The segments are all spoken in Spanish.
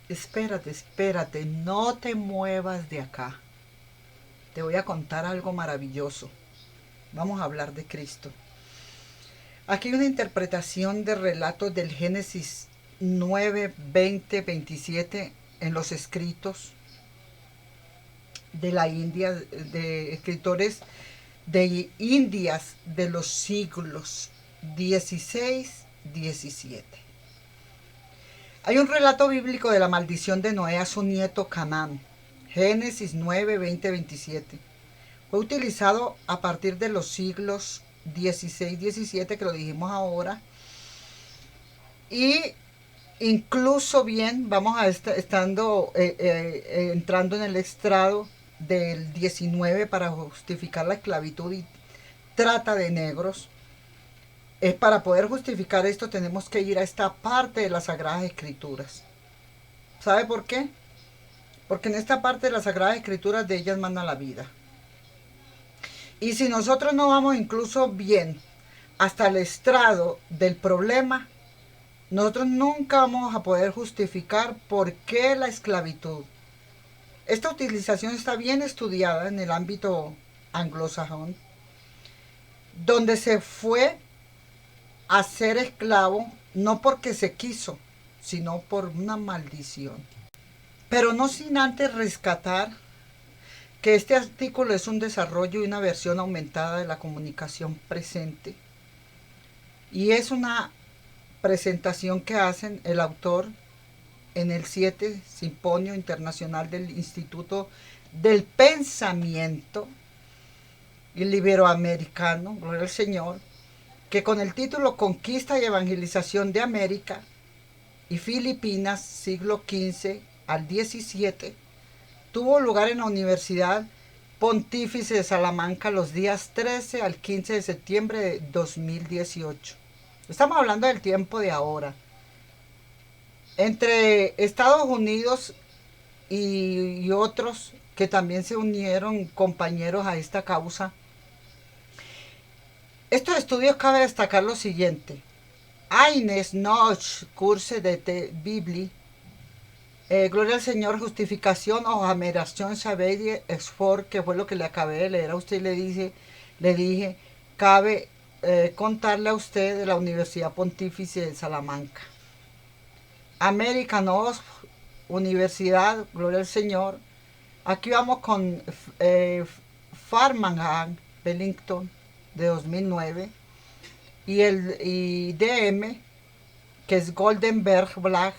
Espérate, espérate, no te muevas de acá. Te voy a contar algo maravilloso. Vamos a hablar de Cristo. Aquí hay una interpretación de relatos del Génesis 9, 20, 27 en los escritos de la India, de escritores de Indias de los siglos 16, 17. Hay un relato bíblico de la maldición de Noé a su nieto Canaán. Génesis 9, 20, 27. Fue utilizado a partir de los siglos 16, 17, que lo dijimos ahora. Y incluso bien, vamos a entrando en el estrado del 19 para justificar la esclavitud y trata de negros. Para poder justificar esto tenemos que ir a esta parte de las Sagradas Escrituras. ¿Sabe por qué? Porque en esta parte de las Sagradas Escrituras de ellas manda la vida. Y si nosotros no vamos incluso bien hasta el estrado del problema, nosotros nunca vamos a poder justificar por qué la esclavitud. Esta utilización está bien estudiada en el ámbito anglosajón, donde se fue a ser esclavo no porque se quiso, sino por una maldición. Pero no sin antes rescatar que este artículo es un desarrollo y una versión aumentada de la comunicación presente. Y es una presentación que hacen el autor en el 7 Simposio Internacional del Instituto del Pensamiento Iberoamericano, gloria al Señor, que con el título Conquista y Evangelización de América y Filipinas, siglo XV al XVII, tuvo lugar en la Universidad Pontífice de Salamanca los días 13 al 15 de septiembre de 2018. Estamos hablando del tiempo de ahora. Entre Estados Unidos y otros que también se unieron compañeros a esta causa, estos estudios cabe destacar lo siguiente. Eines noch Kurse de Bibli, gloria al Señor, justificación o generación sabedie exfor, que fue lo que le acabé de leer a usted y le dije, cabe contarle a usted de la Universidad Pontífice de Salamanca. American Oxford, Universidad, gloria al Señor. Aquí vamos con Farmanham, Bellington, de 2009, y DM, que es Goldenberg Black.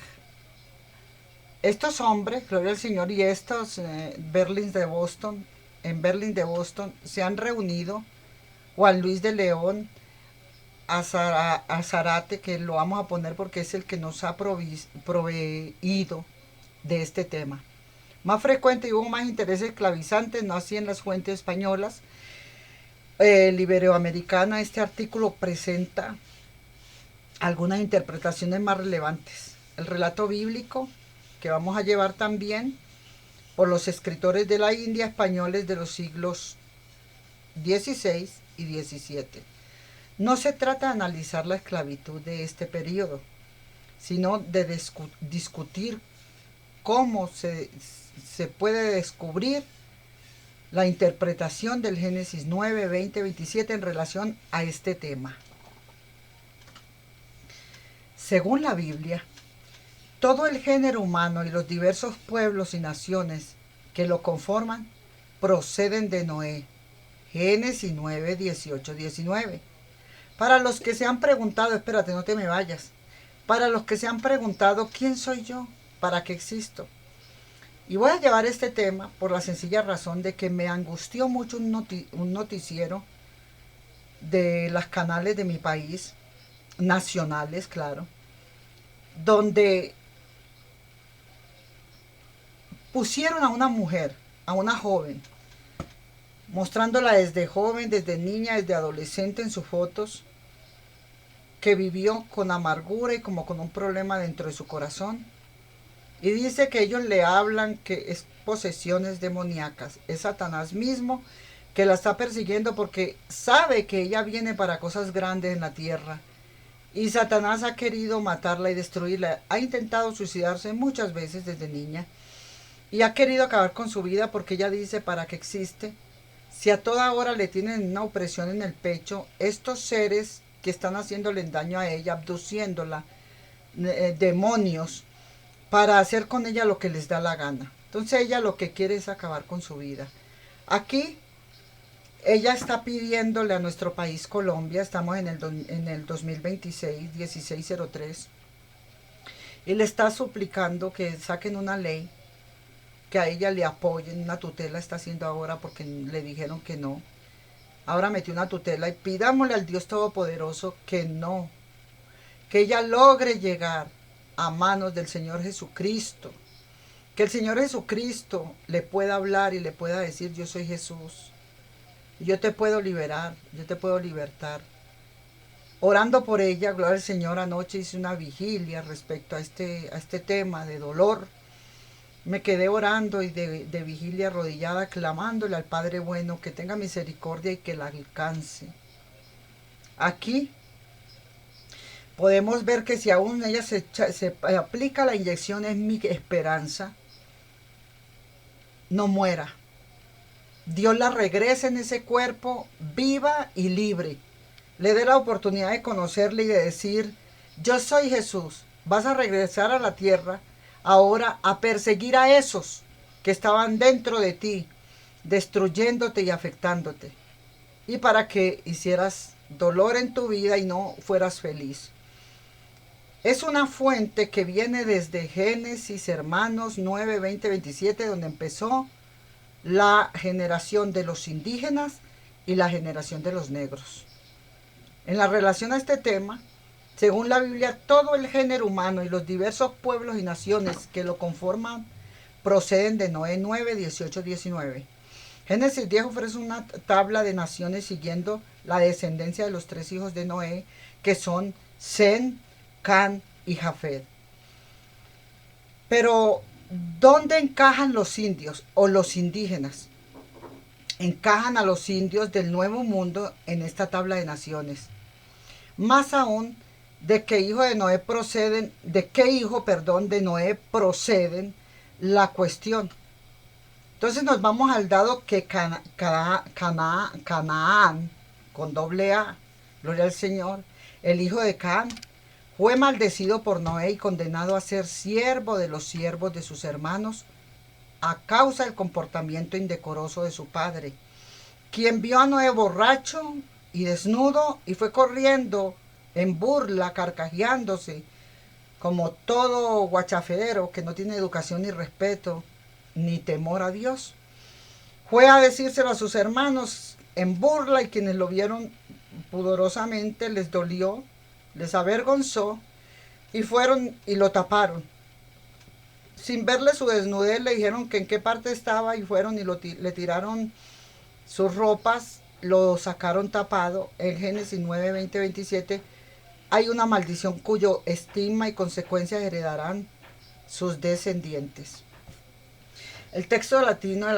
Estos hombres, gloria al Señor, y estos en Berlín de Boston, se han reunido. Juan Luis de León, a Zarate, que lo vamos a poner porque es el que nos ha proveído de este tema. Más frecuente y hubo más intereses esclavizantes, no así en las fuentes españolas. Iberoamericana, este artículo presenta algunas interpretaciones más relevantes. El relato bíblico, que vamos a llevar también por los escritores de la India españoles de los siglos XVI y XVII. No se trata de analizar la esclavitud de este periodo, sino de discutir cómo se puede descubrir la interpretación del Génesis 9, 20, 27 en relación a este tema. Según la Biblia, todo el género humano y los diversos pueblos y naciones que lo conforman proceden de Noé. Génesis 9, 18, 19. Para los que se han preguntado, espérate, no te me vayas. Para los que se han preguntado, ¿quién soy yo? ¿Para qué existo? Y voy a llevar este tema por la sencilla razón de que me angustió mucho un noticiero de los canales de mi país, nacionales, claro, donde pusieron a una mujer, a una joven, mostrándola desde joven, desde niña, desde adolescente en sus fotos, que vivió con amargura y como con un problema dentro de su corazón. Y dice que ellos le hablan que es posesiones demoníacas, es Satanás mismo que la está persiguiendo porque sabe que ella viene para cosas grandes en la tierra Y Satanás ha querido matarla y destruirla. Ha intentado suicidarse muchas veces desde niña. Y ha querido acabar con su vida porque ella dice, ¿para qué existe? Si a toda hora le tienen una opresión en el pecho, estos seres que están haciéndole daño a ella, abduciéndola, demonios, para hacer con ella lo que les da la gana. Entonces ella lo que quiere es acabar con su vida. Aquí ella está pidiéndole a nuestro país Colombia, estamos en el 2026, 1603, y le está suplicando que saquen una ley, que a ella le apoyen, una tutela está haciendo ahora porque le dijeron que no. Ahora metió una tutela y pidámosle al Dios Todopoderoso que no, que ella logre llegar a manos del Señor Jesucristo, que el Señor Jesucristo le pueda hablar y le pueda decir, yo soy Jesús, yo te puedo liberar, yo te puedo libertar. Orando por ella, gloria al Señor, anoche hice una vigilia respecto a este tema de dolor. Me quedé orando y de vigilia arrodillada, clamándole al Padre bueno que tenga misericordia y que la alcance. Aquí podemos ver que si aún ella se aplica la inyección, es mi esperanza, no muera. Dios la regrese en ese cuerpo viva y libre. Le dé la oportunidad de conocerle y de decir, yo soy Jesús, vas a regresar a la tierra ahora a perseguir a esos que estaban dentro de ti, destruyéndote y afectándote. Y para que hicieras dolor en tu vida y no fueras feliz. Es una fuente que viene desde Génesis, hermanos, 9, 20, 27, donde empezó la generación de los indígenas y la generación de los negros. En la relación a este tema, según la Biblia, todo el género humano y los diversos pueblos y naciones que lo conforman proceden de Noé 9, 18, 19. Génesis 10 ofrece una tabla de naciones siguiendo la descendencia de los tres hijos de Noé, que son Sem, Can y Jafet. Pero, ¿dónde encajan los indios o los indígenas? Encajan a los indios del Nuevo Mundo en esta tabla de naciones. Más aún, de qué hijo de Noé proceden, de Noé proceden la cuestión. Entonces nos vamos al dado que Canaán, con doble A, gloria al Señor, el hijo de Can, fue maldecido por Noé y condenado a ser siervo de los siervos de sus hermanos a causa del comportamiento indecoroso de su padre, quien vio a Noé borracho y desnudo y fue corriendo en burla, carcajeándose, como todo guachafedero que no tiene educación ni respeto ni temor a Dios. Fue a decírselo a sus hermanos en burla y quienes lo vieron pudorosamente les dolió, les avergonzó y fueron y lo taparon. Sin verle su desnudez le dijeron que en qué parte estaba y fueron y le tiraron sus ropas, lo sacaron tapado. En Génesis 9, 20, 27 hay una maldición cuyo estigma y consecuencias heredarán sus descendientes. El texto latino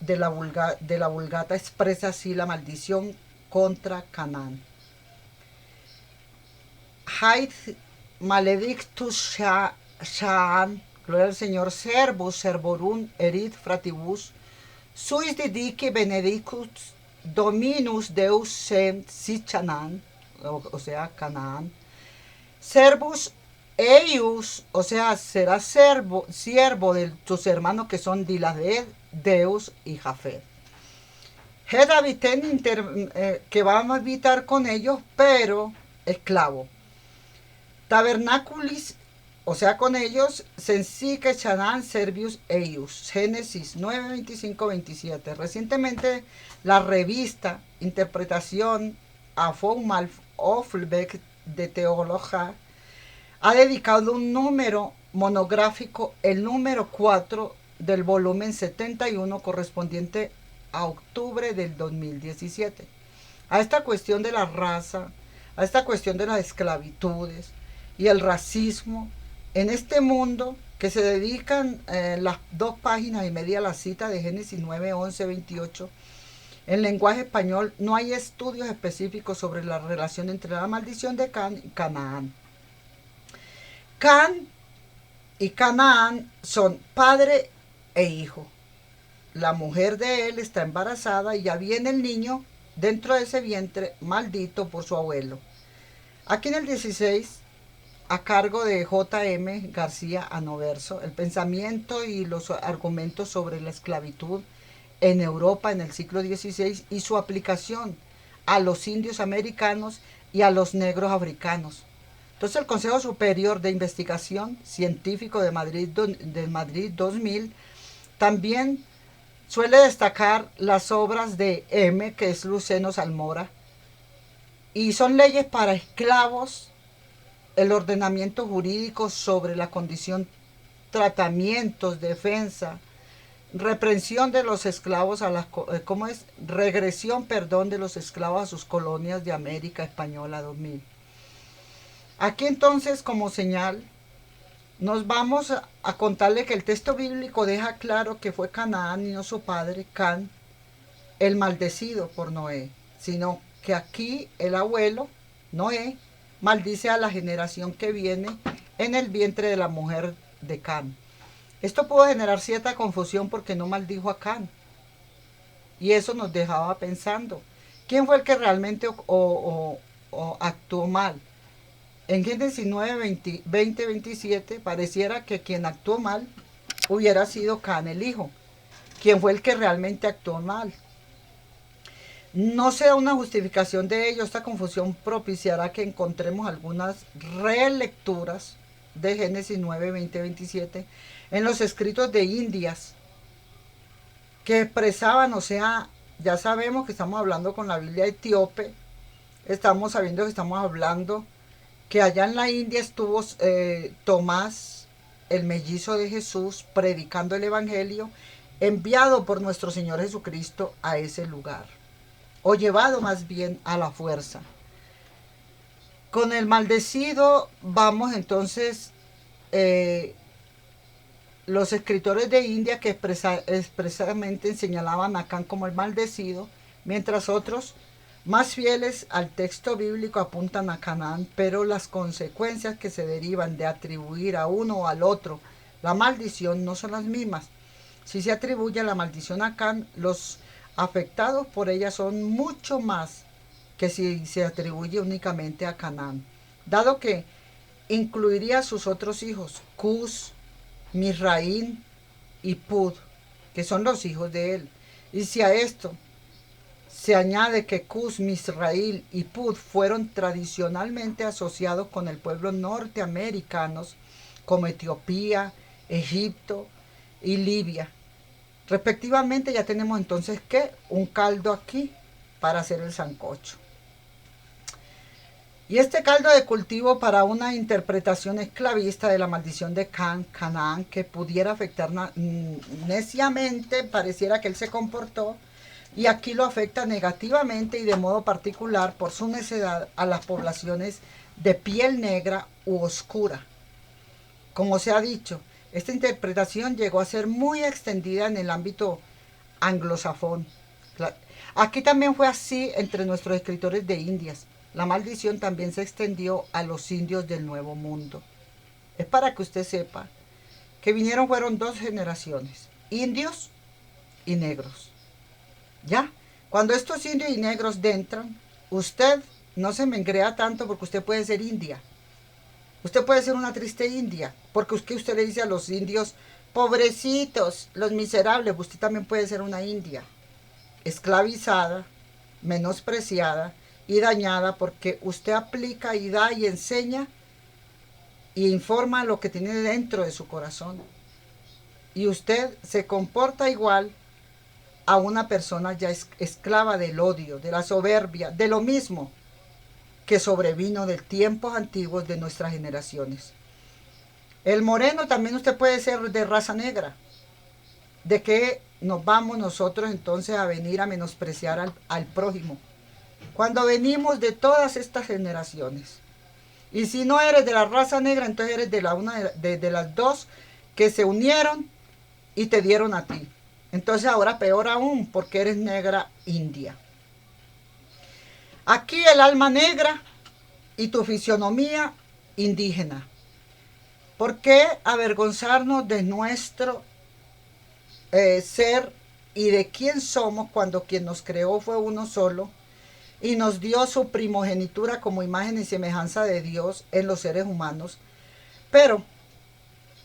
de la Vulgata expresa así la maldición contra Canaán. Haid maledictus Shaan, gloria al Señor, servus servorum erit fratibus, suis didique benedictus dominus Deus sem Sichanan, o sea, Canaán. Servus eius, o sea, será siervo de tus hermanos que son Diladed, Deus y Jafet. Que vamos a habitar con ellos, pero esclavo. Tabernaculis, o sea, con ellos, sensique chanán servius eius. Génesis 9, 25, 27. Recientemente, la revista Interpretación a Formal Oflbeck de Teología ha dedicado un número monográfico, el número 4 del volumen 71, correspondiente a octubre del 2017, a esta cuestión de la raza, a esta cuestión de las esclavitudes y el racismo en este mundo, que se dedican las 2 páginas y media a la cita de Génesis 9, 11, 28, En lenguaje español no hay estudios específicos sobre la relación entre la maldición de Can y Canaán. Can y Canaán son padre e hijo. La mujer de él está embarazada y ya viene el niño dentro de ese vientre maldito por su abuelo. Aquí en el 16, a cargo de J.M. García Anoverso, el pensamiento y los argumentos sobre la esclavitud en Europa en el siglo XVI y su aplicación a los indios americanos y a los negros africanos. Entonces el Consejo Superior de Investigación Científico de Madrid 2000 también suele destacar las obras de M, que es Luceno Salmora, y son leyes para esclavos, el ordenamiento jurídico sobre la condición, tratamientos, defensa, reprensión de los esclavos a las, ¿cómo es? Regresión, perdón, de los esclavos a sus colonias de América Española 2000. Aquí entonces, como señal, nos vamos a contarle que el texto bíblico deja claro que fue Canaán y no su padre, Can, el maldecido por Noé, sino que aquí el abuelo, Noé, maldice a la generación que viene en el vientre de la mujer de Can. Esto pudo generar cierta confusión porque no maldijo a Can. Y eso nos dejaba pensando, ¿quién fue el que realmente actuó mal? En Génesis 9, 20, 27 pareciera que quien actuó mal hubiera sido Can el hijo, quien fue el que realmente actuó mal. No se da una justificación de ello. Esta confusión propiciará que encontremos algunas relecturas de Génesis 9, 20, 27 en los escritos de Indias que expresaban, o sea, ya sabemos que estamos hablando con la Biblia etíope, estamos sabiendo que estamos hablando que allá en la India estuvo Tomás, el mellizo de Jesús, predicando el Evangelio, enviado por nuestro Señor Jesucristo a ese lugar, o llevado más bien a la fuerza. Con el maldecido vamos entonces, los escritores de India que expresamente señalaban a Can como el maldecido, mientras otros más fieles al texto bíblico apuntan a Canaán, pero las consecuencias que se derivan de atribuir a uno o al otro la maldición no son las mismas. Si se atribuye la maldición a Can, los afectados por ella son mucho más que si se atribuye únicamente a Canaán, dado que incluiría a sus otros hijos, Cus, Misraín y Pud, que son los hijos de él. Y si a esto se añade que Cus, Misraín y Pud fueron tradicionalmente asociados con el pueblo norteamericanos como Etiopía, Egipto y Libia, respectivamente, ya tenemos entonces que un caldo aquí para hacer el sancocho. Y este caldo de cultivo para una interpretación esclavista de la maldición de Canaán que pudiera afectar neciamente, pareciera que él se comportó, y aquí lo afecta negativamente y de modo particular por su necedad a las poblaciones de piel negra u oscura. Como se ha dicho, esta interpretación llegó a ser muy extendida en el ámbito anglosajón. Aquí también fue así entre nuestros escritores de Indias. La maldición también se extendió a los indios del Nuevo Mundo. Es para que usted sepa que fueron dos generaciones, indios y negros. ¿Ya? Cuando estos indios y negros entran, usted no se me engrea tanto porque usted puede ser india. Usted puede ser una triste india, porque usted le dice a los indios, pobrecitos, los miserables, usted también puede ser una india, esclavizada, menospreciada y dañada porque usted aplica y da y enseña y informa lo que tiene dentro de su corazón. Y usted se comporta igual a una persona ya esclava del odio, de la soberbia, de lo mismo que sobrevino de tiempos antiguos de nuestras generaciones. El moreno también usted puede ser de raza negra. ¿De qué nos vamos nosotros entonces a venir a menospreciar al prójimo? Cuando venimos de todas estas generaciones. Y si no eres de la raza negra, entonces eres de las dos que se unieron y te dieron a ti. Entonces ahora peor aún, porque eres negra india. Aquí el alma negra y tu fisionomía indígena. ¿Por qué avergonzarnos de nuestro ser y de quién somos cuando quien nos creó fue uno solo y nos dio su primogenitura como imagen y semejanza de Dios en los seres humanos? Pero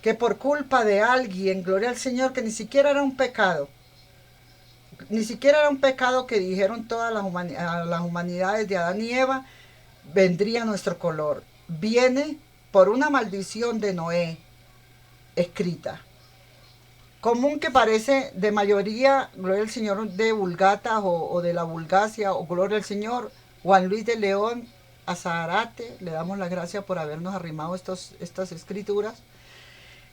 que por culpa de alguien, gloria al Señor, que ni siquiera era un pecado, ni siquiera era un pecado que dijeron todas las humanidades de Adán y Eva, vendría nuestro color. Viene por una maldición de Noé escrita. Común que parece de mayoría, gloria al Señor, de vulgatas o de la vulgacia, o gloria al Señor, Juan Luis de León a Zárate, le damos las gracias por habernos arrimado estas escrituras,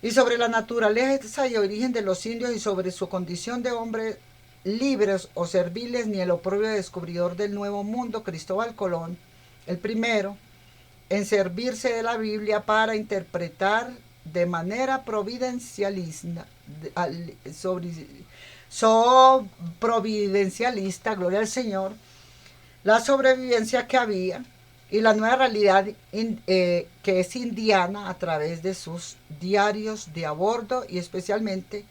y sobre la naturaleza y origen de los indios y sobre su condición de hombres libres o serviles, ni el oprobio descubridor del nuevo mundo, Cristóbal Colón, el primero, en servirse de la Biblia para interpretar de manera providencialista, providencialista, gloria al Señor, la sobrevivencia que había y la nueva realidad que es indiana a través de sus diarios de a bordo y especialmente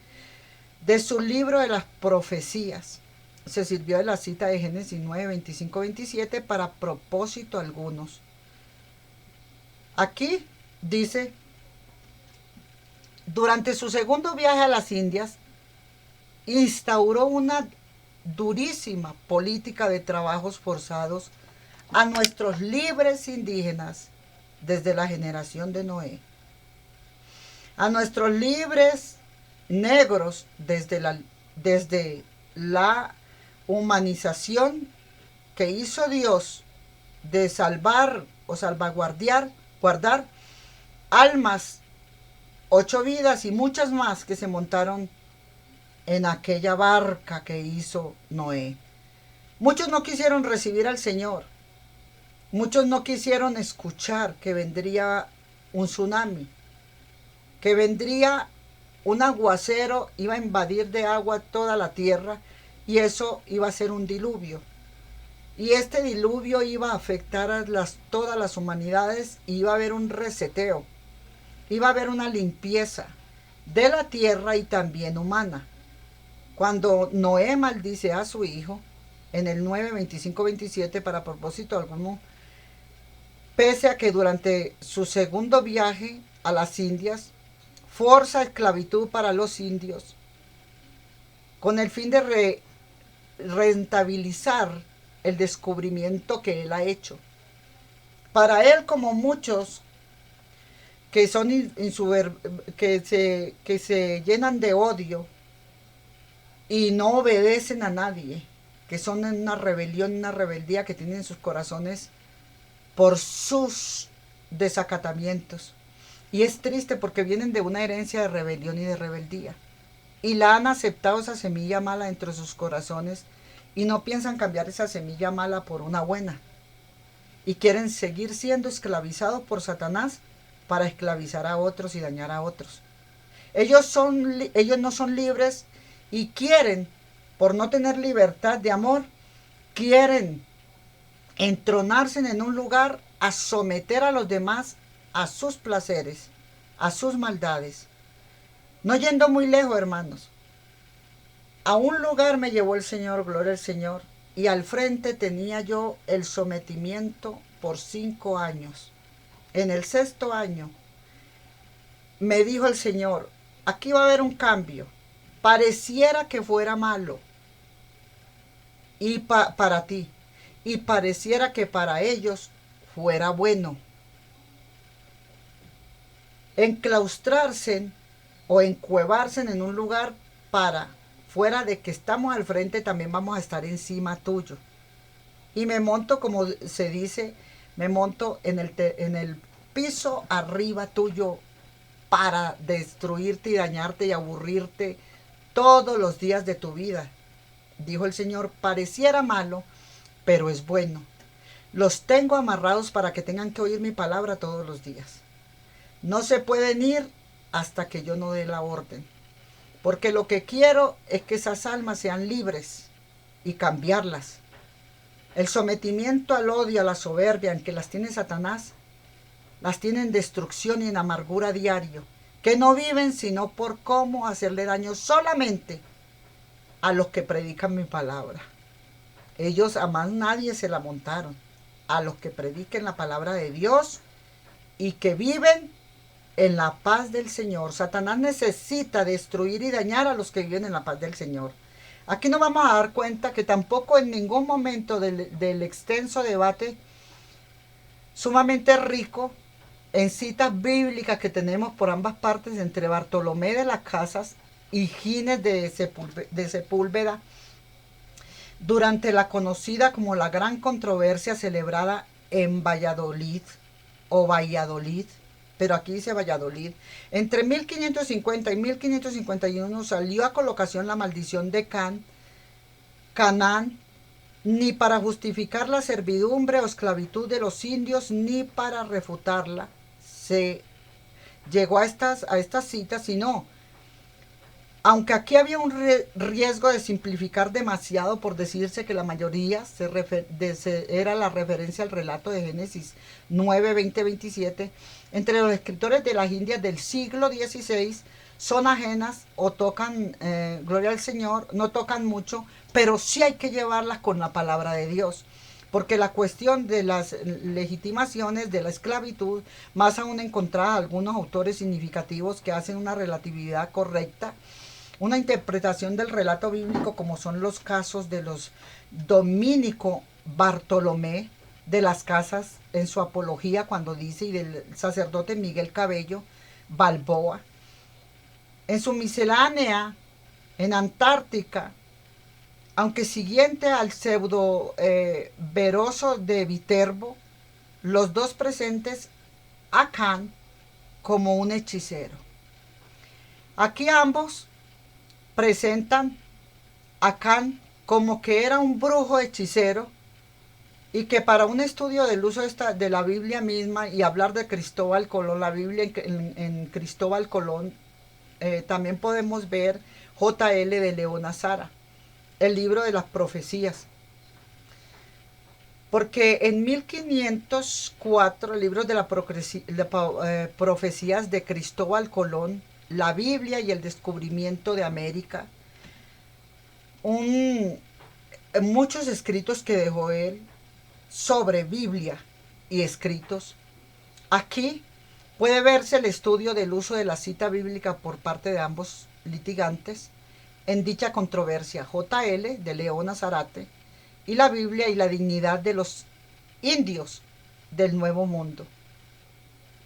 de su libro de las profecías. Se sirvió de la cita de Génesis 9, 25, 27 para propósito algunos. Aquí dice, durante su segundo viaje a las Indias, instauró una durísima política de trabajos forzados a nuestros libres indígenas desde la generación de Noé, a nuestros libres negros desde la humanización que hizo Dios de salvar o guardar almas, 8 vidas y muchas más que se montaron en aquella barca que hizo Noé. Muchos no quisieron recibir al Señor. Muchos no quisieron escuchar que vendría un tsunami, que vendría un aguacero, iba a invadir de agua toda la tierra y eso iba a ser un diluvio. Y este diluvio iba a afectar a todas las humanidades y iba a haber un reseteo, iba a haber una limpieza de la tierra y también humana. Cuando Noé maldice a su hijo, en el 9, 25, 27, para propósito alguno, pese a que durante su segundo viaje a las Indias, forza esclavitud para los indios, con el fin de rentabilizar el descubrimiento que él ha hecho. Para él, como muchos que son que se llenan de odio y no obedecen a nadie, que son en una rebelión, una rebeldía que tienen en sus corazones por sus desacatamientos. Y es triste porque vienen de una herencia de rebelión y de rebeldía. Y la han aceptado esa semilla mala entre sus corazones y no piensan cambiar esa semilla mala por una buena. Y quieren seguir siendo esclavizados por Satanás para esclavizar a otros y dañar a otros. Ellos no son libres y quieren, por no tener libertad de amor, quieren entronarse en un lugar a someter a los demás a sus placeres, a sus maldades. No yendo muy lejos, hermanos. A un lugar me llevó el Señor, gloria al Señor, y al frente tenía yo el sometimiento por 5 años. En el 6º año me dijo el Señor, aquí va a haber un cambio. Pareciera que fuera malo y para ti, y pareciera que para ellos fuera bueno. Enclaustrarse o encuevarse en un lugar para, fuera de que estamos al frente, también vamos a estar encima tuyo. Y me monto, como se dice, me monto en el piso arriba tuyo para destruirte y dañarte y aburrirte todos los días de tu vida. Dijo el Señor, pareciera malo, pero es bueno. Los tengo amarrados para que tengan que oír mi palabra todos los días. No se pueden ir hasta que yo no dé la orden. porque lo que quiero es que esas almas sean libres y cambiarlas. El sometimiento al odio, a la soberbia en que las tiene Satanás, las tiene en destrucción y en amargura diario, que no viven sino por cómo hacerle daño solamente a los que predican mi palabra. Ellos a más nadie se la montaron, a los que prediquen la palabra de Dios y que viven en la paz del Señor. Satanás necesita destruir y dañar a los que viven en la paz del Señor. Aquí nos vamos a dar cuenta que tampoco en ningún momento del extenso debate sumamente rico en citas bíblicas que tenemos por ambas partes entre Bartolomé de las Casas y Gines de Sepúlveda, durante la conocida como la gran controversia celebrada en Valladolid, o Valladolid, pero aquí dice Valladolid, entre 1550 y 1551 salió a colocación la maldición de Canaán, ni para justificar la servidumbre o esclavitud de los indios, ni para refutarla, se llegó a estas citas, sino, aunque aquí había un riesgo de simplificar demasiado por decirse que la mayoría era la referencia al relato de Génesis 9, 20, 27, entre los escritores de las Indias del siglo XVI son ajenas o tocan, gloria al Señor, no tocan mucho, pero sí hay que llevarlas con la palabra de Dios. Porque la cuestión de las legitimaciones de la esclavitud, más aún encontrada algunos autores significativos que hacen una relatividad correcta, una interpretación del relato bíblico, como son los casos de los Dominico Bartolomé de las Casas en su apología cuando dice, y del sacerdote Miguel Cabello Balboa, en su miscelánea en Antártica, aunque siguiente al pseudo veroso de Viterbo, los dos presentes a Can como un hechicero. Aquí ambos presentan a Can como que era un brujo hechicero y que para un estudio del uso de la Biblia misma y hablar de Cristóbal Colón, la Biblia en Cristóbal Colón, también podemos ver J.L. de León Azara, el libro de las profecías. Porque en 1504, el libro de las profecías de Cristóbal Colón, la Biblia y el descubrimiento de América, muchos escritos que dejó él sobre Biblia y escritos. Aquí puede verse el estudio del uso de la cita bíblica por parte de ambos litigantes en dicha controversia, J.L. de León Azarate, y la Biblia y la dignidad de los indios del Nuevo Mundo.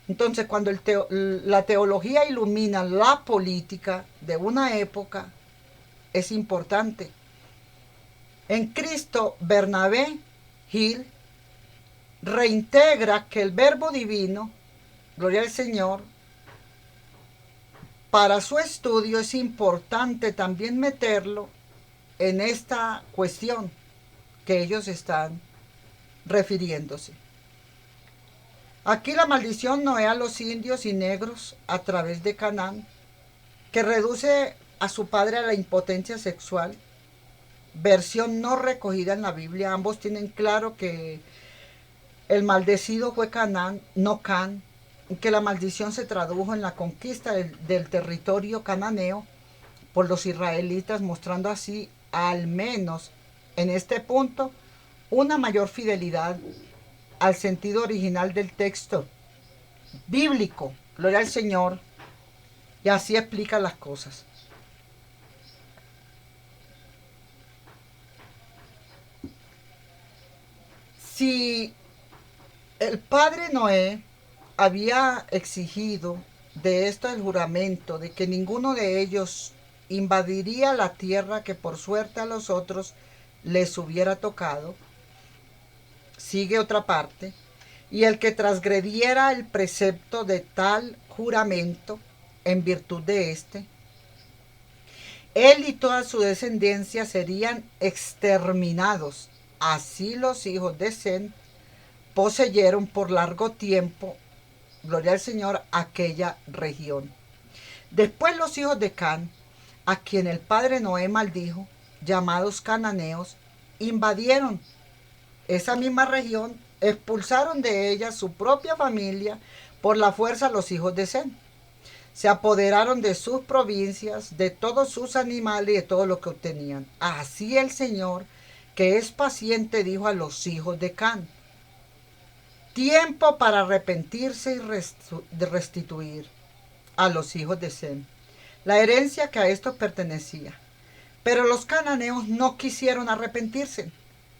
Entonces, cuando la teología ilumina la política de una época, es importante. En Cristo, Bernabé Gil reintegra que el verbo divino, gloria al Señor, para su estudio es importante también meterlo en esta cuestión que ellos están refiriéndose. Aquí la maldición no es a los indios y negros a través de Canaán, que reduce a su padre a la impotencia sexual, versión no recogida en la Biblia. Ambos tienen claro que el maldecido fue Canaán, no Can, que la maldición se tradujo en la conquista del territorio cananeo por los israelitas, mostrando así, al menos en este punto, una mayor fidelidad al sentido original del texto bíblico, gloria al Señor, y así explica las cosas. Si el padre Noé había exigido de esto el juramento de que ninguno de ellos invadiría la tierra que por suerte a los otros les hubiera tocado, sigue otra parte, y el que transgrediera el precepto de tal juramento en virtud de éste, él y toda su descendencia serían exterminados. Así los hijos de Sem poseyeron por largo tiempo, gloria al Señor, aquella región. Después los hijos de Can a quien el padre Noé maldijo, llamados cananeos, invadieron esa misma región, expulsaron de ella su propia familia por la fuerza los hijos de Sem. Se apoderaron de sus provincias, de todos sus animales y de todo lo que obtenían. Así el Señor, que es paciente, dijo a los hijos de Can: tiempo para arrepentirse y restituir a los hijos de Sem la herencia que a estos pertenecía. Pero los cananeos no quisieron arrepentirse,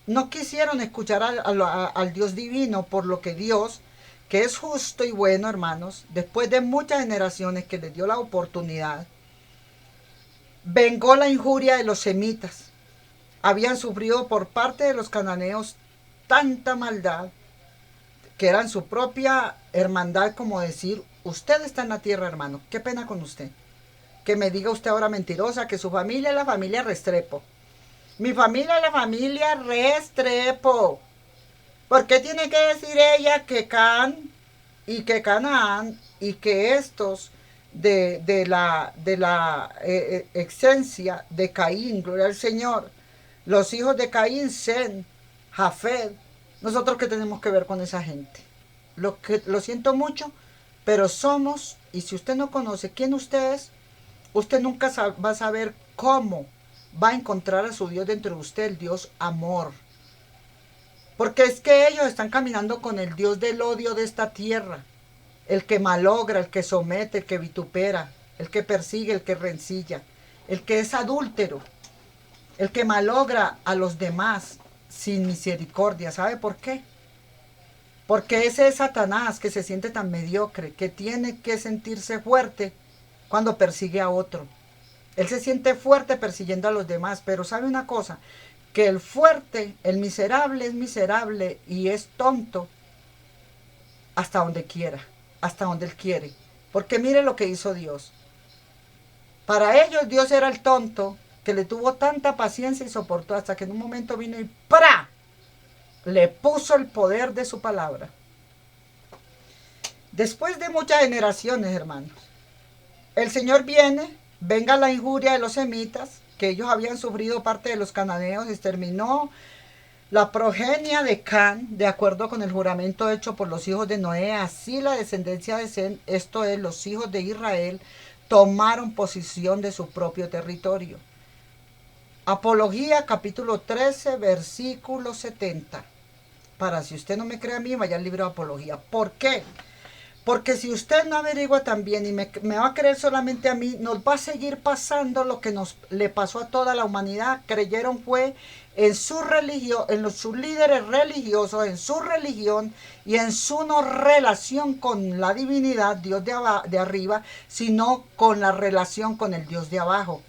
no quisieron escuchar al Dios divino, por lo que Dios, que es justo y bueno, hermanos, después de muchas generaciones que les dio la oportunidad, vengó la injuria de los semitas. Habían sufrido por parte de los cananeos tanta maldad que eran su propia hermandad, como decir: usted está en la tierra, hermano, qué pena con usted. Que me diga usted ahora mentirosa que su familia es la familia Restrepo. Mi familia es la familia Restrepo. ¿Por qué tiene que decir ella que Can y que Canaán y que estos de la esencia de Caín, gloria al Señor, los hijos de Caín, Sem, Jafet? ¿Nosotros qué tenemos que ver con esa gente? Lo siento mucho, pero somos, y si usted no conoce quién usted es, usted nunca va a saber cómo va a encontrar a su Dios dentro de usted, el Dios amor. Porque es que ellos están caminando con el Dios del odio de esta tierra, el que malogra, el que somete, el que vitupera, el que persigue, el que rencilla, el que es adúltero, el que malogra a los demás sin misericordia. ¿Sabe por qué? Porque ese es Satanás, que se siente tan mediocre, que tiene que sentirse fuerte cuando persigue a otro. Él se siente fuerte persiguiendo a los demás, pero sabe una cosa, que el fuerte, el miserable es miserable y es tonto hasta donde quiera, hasta donde él quiere. Porque mire lo que hizo Dios. Para ellos Dios era el tonto que le tuvo tanta paciencia y soportó hasta que en un momento vino y ¡pra! Le puso el poder de su palabra. Después de muchas generaciones, hermanos, el Señor viene, venga la injuria de los semitas, que ellos habían sufrido parte de los cananeos, exterminó la progenia de Can, de acuerdo con el juramento hecho por los hijos de Noé. Así la descendencia de Sem, esto es, los hijos de Israel, tomaron posesión de su propio territorio. Apología, capítulo 13, versículo 70. Para si usted no me cree a mí, vaya al libro de Apología. ¿Por qué? Porque si usted no averigua también y me va a creer solamente a mí, nos va a seguir pasando lo que le pasó a toda la humanidad. Creyeron fue en su religión, en sus líderes religiosos, en su religión y en su no relación con la divinidad, Dios de arriba, sino con la relación con el Dios de abajo.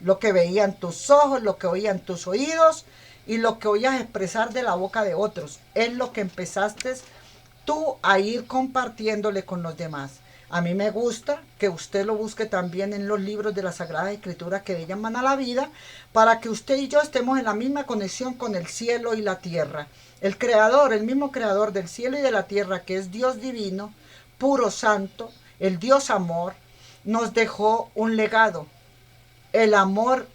Lo que veían tus ojos, lo que oían tus oídos y lo que oías expresar de la boca de otros. Es lo que empezaste tú a ir compartiéndole con los demás. A mí me gusta que usted lo busque también en los libros de la Sagrada Escritura que llaman a la vida, para que usted y yo estemos en la misma conexión con el cielo y la tierra. El creador, el mismo creador del cielo y de la tierra, que es Dios divino, puro santo, el Dios amor, nos dejó un legado. El amor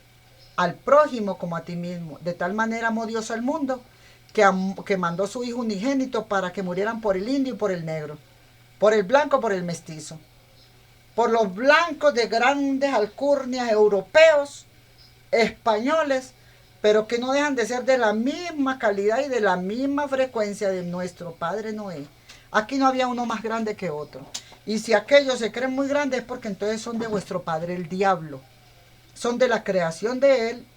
al prójimo como a ti mismo. De tal manera amó Dios al mundo que mandó a su hijo unigénito para que murieran por el indio y por el negro, por el blanco, por el mestizo, por los blancos de grandes alcurnias europeos, españoles, pero que no dejan de ser de la misma calidad y de la misma frecuencia de nuestro padre Noé. Aquí no había uno más grande que otro. Y si aquellos se creen muy grandes es porque entonces son de vuestro padre el diablo. Son de la creación de él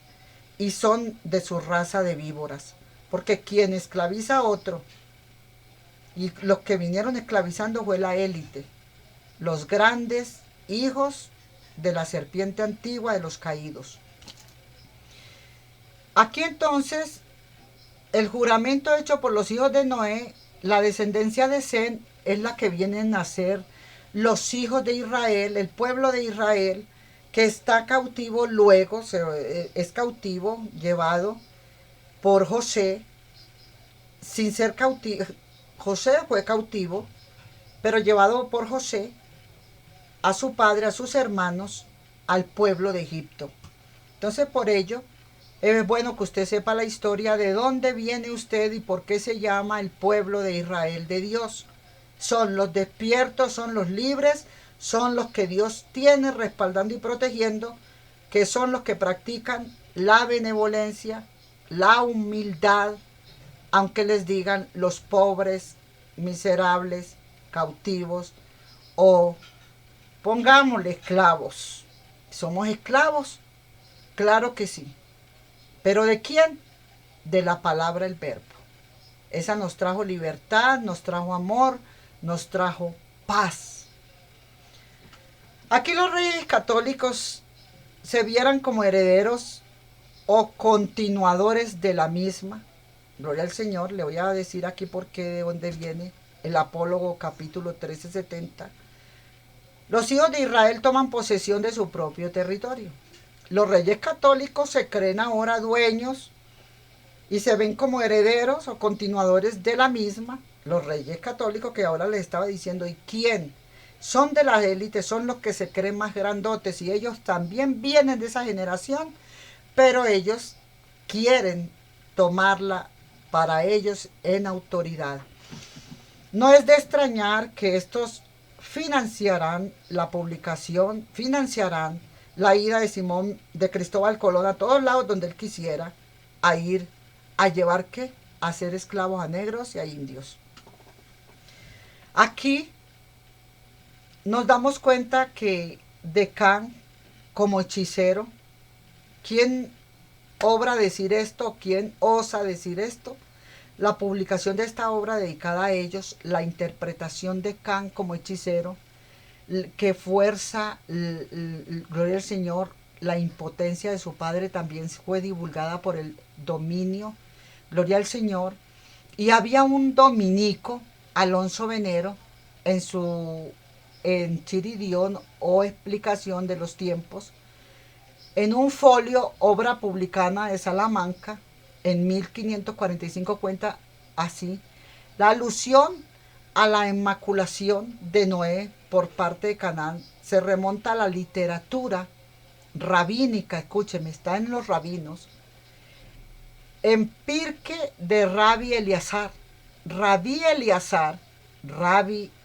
y son de su raza de víboras. Porque quien esclaviza a otro, y los que vinieron esclavizando fue la élite, los grandes hijos de la serpiente antigua de los caídos. Aquí entonces, el juramento hecho por los hijos de Noé, la descendencia de Sem, es la que vienen a ser los hijos de Israel, el pueblo de Israel, que está cautivo luego, es cautivo, llevado por José, sin ser cautivo. José fue cautivo, pero llevado por José a su padre, a sus hermanos, al pueblo de Egipto. Entonces por ello es bueno que usted sepa la historia de dónde viene usted y por qué se llama el pueblo de Israel de Dios. Son los despiertos, son los libres, son los que Dios tiene respaldando y protegiendo, que son los que practican la benevolencia, la humildad, aunque les digan los pobres, miserables, cautivos o pongámosle esclavos. ¿Somos esclavos? Claro que sí. ¿Pero de quién? De la palabra, el verbo. Esa nos trajo libertad, nos trajo amor, nos trajo paz. Aquí los reyes católicos se vieran como herederos o continuadores de la misma. Gloria al Señor, le voy a decir aquí por qué, de dónde viene el Apólogo capítulo 13:70. Los hijos de Israel toman posesión de su propio territorio. Los reyes católicos se creen ahora dueños y se ven como herederos o continuadores de la misma. Los reyes católicos que ahora les estaba diciendo, ¿y quién? Son de las élites, son los que se creen más grandotes y ellos también vienen de esa generación, pero ellos quieren tomarla para ellos en autoridad. No es de extrañar que estos financiarán la publicación, financiarán la ida de Simón, de Cristóbal Colón a todos lados donde él quisiera, a ir a llevar ¿qué? A hacer esclavos a negros y a indios. Aquí nos damos cuenta que Decán, como hechicero, ¿quién obra decir esto? ¿Quién osa decir esto? La publicación de esta obra dedicada a ellos, la interpretación de Can como hechicero, que fuerza, gloria al Señor, la impotencia de su padre también fue divulgada por el dominio, gloria al Señor. Y había un dominico, Alonso Venero, en Chiridión o explicación de los tiempos, en un folio, obra publicana de Salamanca, en 1545 cuenta así, la alusión a la inmaculación de Noé por parte de Canaán se remonta a la literatura rabínica, escúcheme, está en los rabinos, en Pirque de Rabbi Eliazar. Rabbi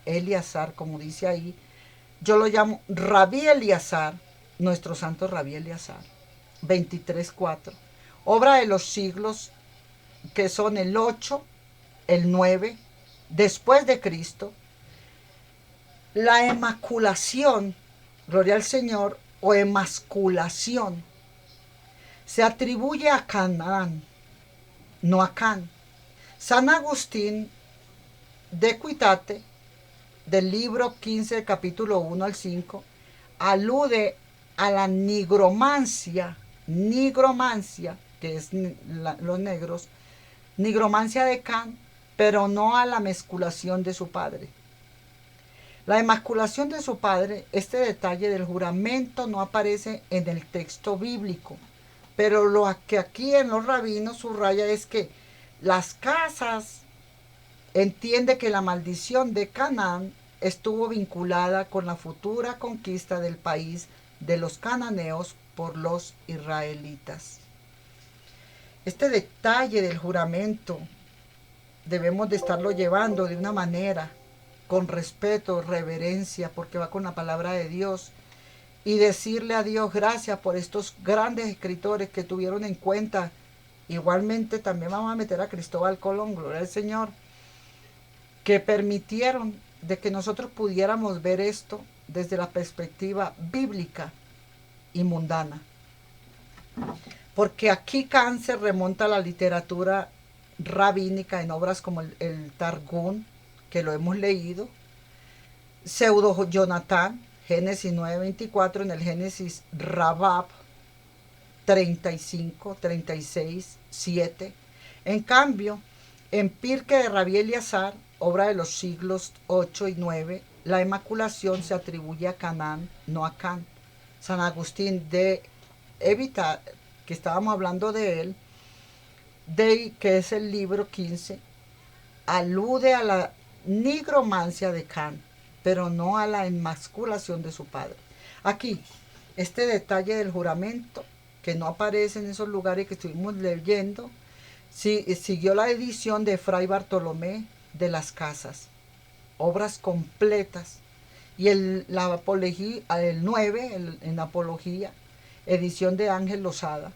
Eliazar, como dice ahí, yo lo llamo Rabbi Eliazar, nuestro santo Rabbi Eliazar, 23:4. Obra de los siglos que son el 8, el 9, después de Cristo. La emasculación, gloria al Señor, o emasculación, se atribuye a Canaán, no a Can. San Agustín de Equitate, del libro 15, capítulo 1 al 5, alude a la nigromancia, que es los negros, nigromancia de Can, pero no a la emasculación de su padre. La emasculación de su padre, este detalle del juramento no aparece en el texto bíblico, pero lo que aquí en los rabinos subraya es que las casas entiende que la maldición de Canaán estuvo vinculada con la futura conquista del país de los cananeos por los israelitas. Este detalle del juramento debemos de estarlo llevando de una manera con respeto, reverencia, porque va con la palabra de Dios, y decirle a Dios gracias por estos grandes escritores que tuvieron en cuenta. Igualmente también vamos a meter a Cristóbal Colón, gloria al Señor, que permitieron de que nosotros pudiéramos ver esto desde la perspectiva bíblica y mundana. Porque aquí Can se remonta a la literatura rabínica en obras como el Targum, que lo hemos leído, Pseudo Jonatán, Génesis 9:24, en el Génesis Rabab 35, 36, 7. En cambio, en Pirque de Rabbi Eliazar, obra de los siglos 8 y 9, la inmaculación se atribuye a Canaán, no a Can. San Agustín de Evitar, que estábamos hablando de él, que es el libro 15, alude a la nigromancia de Can, pero no a la enmasculación de su padre. Aquí, Este detalle del juramento, que no aparece en esos lugares que estuvimos leyendo, siguió la edición de Fray Bartolomé de las Casas, obras completas. Y la apología, el 9, en Apología, edición de Ángel Lozada.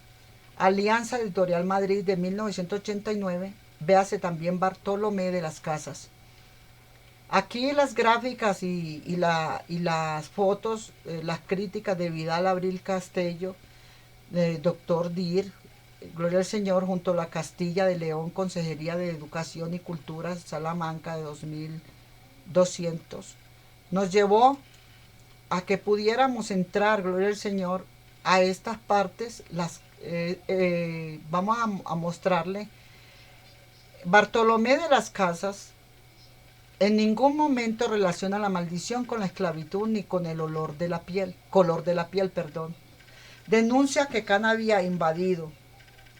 Alianza Editorial Madrid de 1989, véase también Bartolomé de las Casas. Aquí las gráficas y las fotos, las críticas de Vidal Abril Castello, de Doctor Dir, Gloria al Señor, junto a la Castilla de León, Consejería de Educación y Cultura, Salamanca, de 2200, nos llevó a que pudiéramos entrar, Gloria al Señor, a estas partes. Vamos a mostrarle. Bartolomé de las Casas en ningún momento relaciona la maldición con la esclavitud ni con el color de la piel. Denuncia que Can había invadido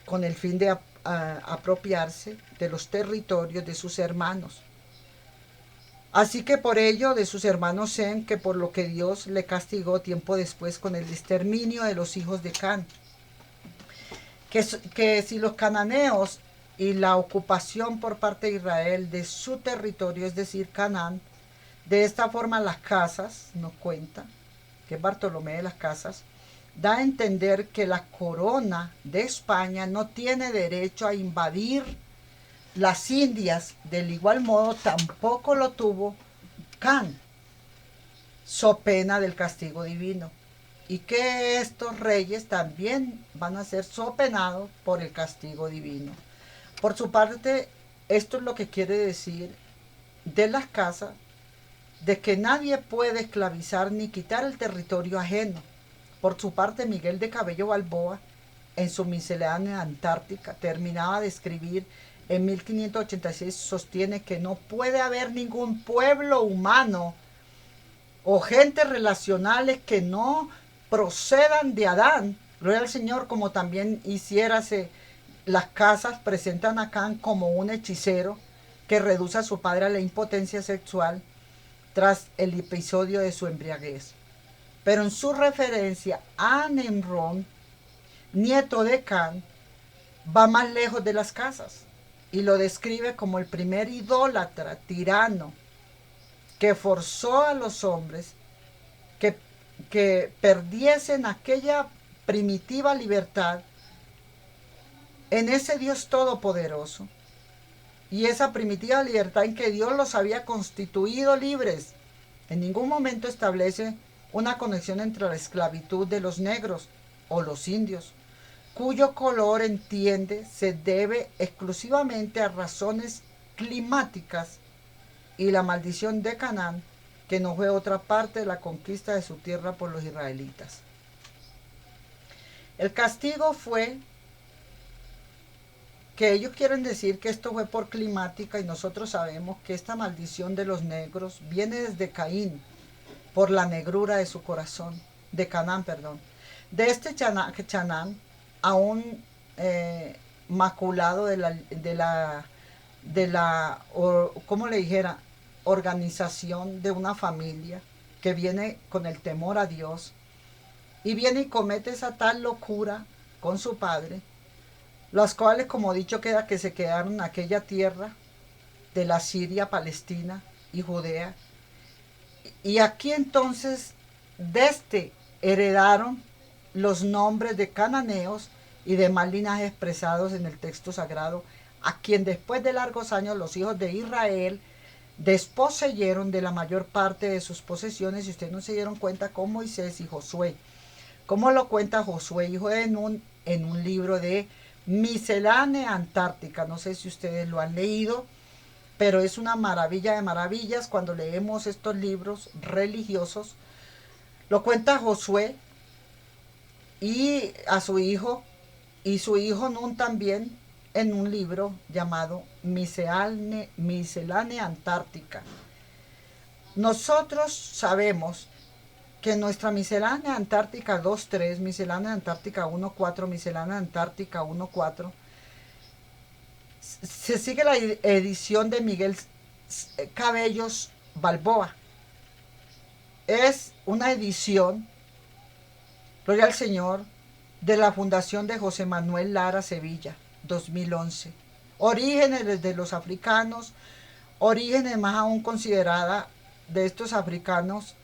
con el fin de apropiarse de los territorios de sus hermanos. Así que por ello de sus hermanos Sem, que por lo que Dios le castigó tiempo después con el exterminio de los hijos de Can. Que si los cananeos y la ocupación por parte de Israel de su territorio, es decir, Canaán, de esta forma las Casas, nos cuenta, que es Bartolomé de las Casas, da a entender que la corona de España no tiene derecho a invadir las Indias. Del igual modo tampoco lo tuvo Can, so pena del castigo divino, y que estos reyes también van a ser so penados por el castigo divino. Por su parte, esto es lo que quiere decir de las Casas, de que nadie puede esclavizar ni quitar el territorio ajeno. Por su parte, Miguel de Cabello Balboa, en su Miscelánea Antártica, terminaba de escribir en 1586, sostiene que no puede haber ningún pueblo humano o gentes relacionales que no procedan de Adán. Gloria al Señor, como también hiciérase. Las Casas presentan a Can como un hechicero que reduce a su padre a la impotencia sexual tras el episodio de su embriaguez. Pero en su referencia a Nemrón, nieto de Can, va más lejos de las Casas y lo describe como el primer idólatra, tirano, que forzó a los hombres que perdiesen aquella primitiva libertad en ese Dios todopoderoso, y esa primitiva libertad en que Dios los había constituido libres. En ningún momento establece una conexión entre la esclavitud de los negros o los indios, cuyo color, entiende, se debe exclusivamente a razones climáticas, y la maldición de Canaán, que no fue otra parte de la conquista de su tierra por los israelitas. El castigo fue que ellos quieren decir que esto fue por climática, y nosotros sabemos que esta maldición de los negros viene desde Caín, por la negrura de su corazón, de Canaán, perdón. De este Canaán, aún maculado ¿cómo le dijera?, organización de una familia que viene con el temor a Dios, y viene y comete esa tal locura con su padre, los cuales, como dicho queda, que se quedaron en aquella tierra de la Siria, Palestina y Judea. Y aquí entonces heredaron los nombres de cananeos y demás linajes expresados en el texto sagrado, a quien después de largos años los hijos de Israel desposeyeron de la mayor parte de sus posesiones. Y ustedes no se dieron cuenta con Moisés y Josué, como lo cuenta Josué, hijo de Nun, en un libro de Miscelánea Antártica. No sé si ustedes lo han leído, pero es una maravilla de maravillas cuando leemos estos libros religiosos. Lo cuenta Josué y a su hijo, y su hijo Nun también, en un libro llamado Miscelánea Antártica. Nosotros sabemos que nuestra Miscelánea Antártica 2.3, Miscelánea Antártica 1.4, Miscelánea Antártica 1.4, se sigue la edición de Miguel Cabellos Balboa. Es una edición Gloria al Señor, de la Fundación de José Manuel Lara Sevilla, 2011. Orígenes de los africanos, orígenes más aún considerada de estos africanos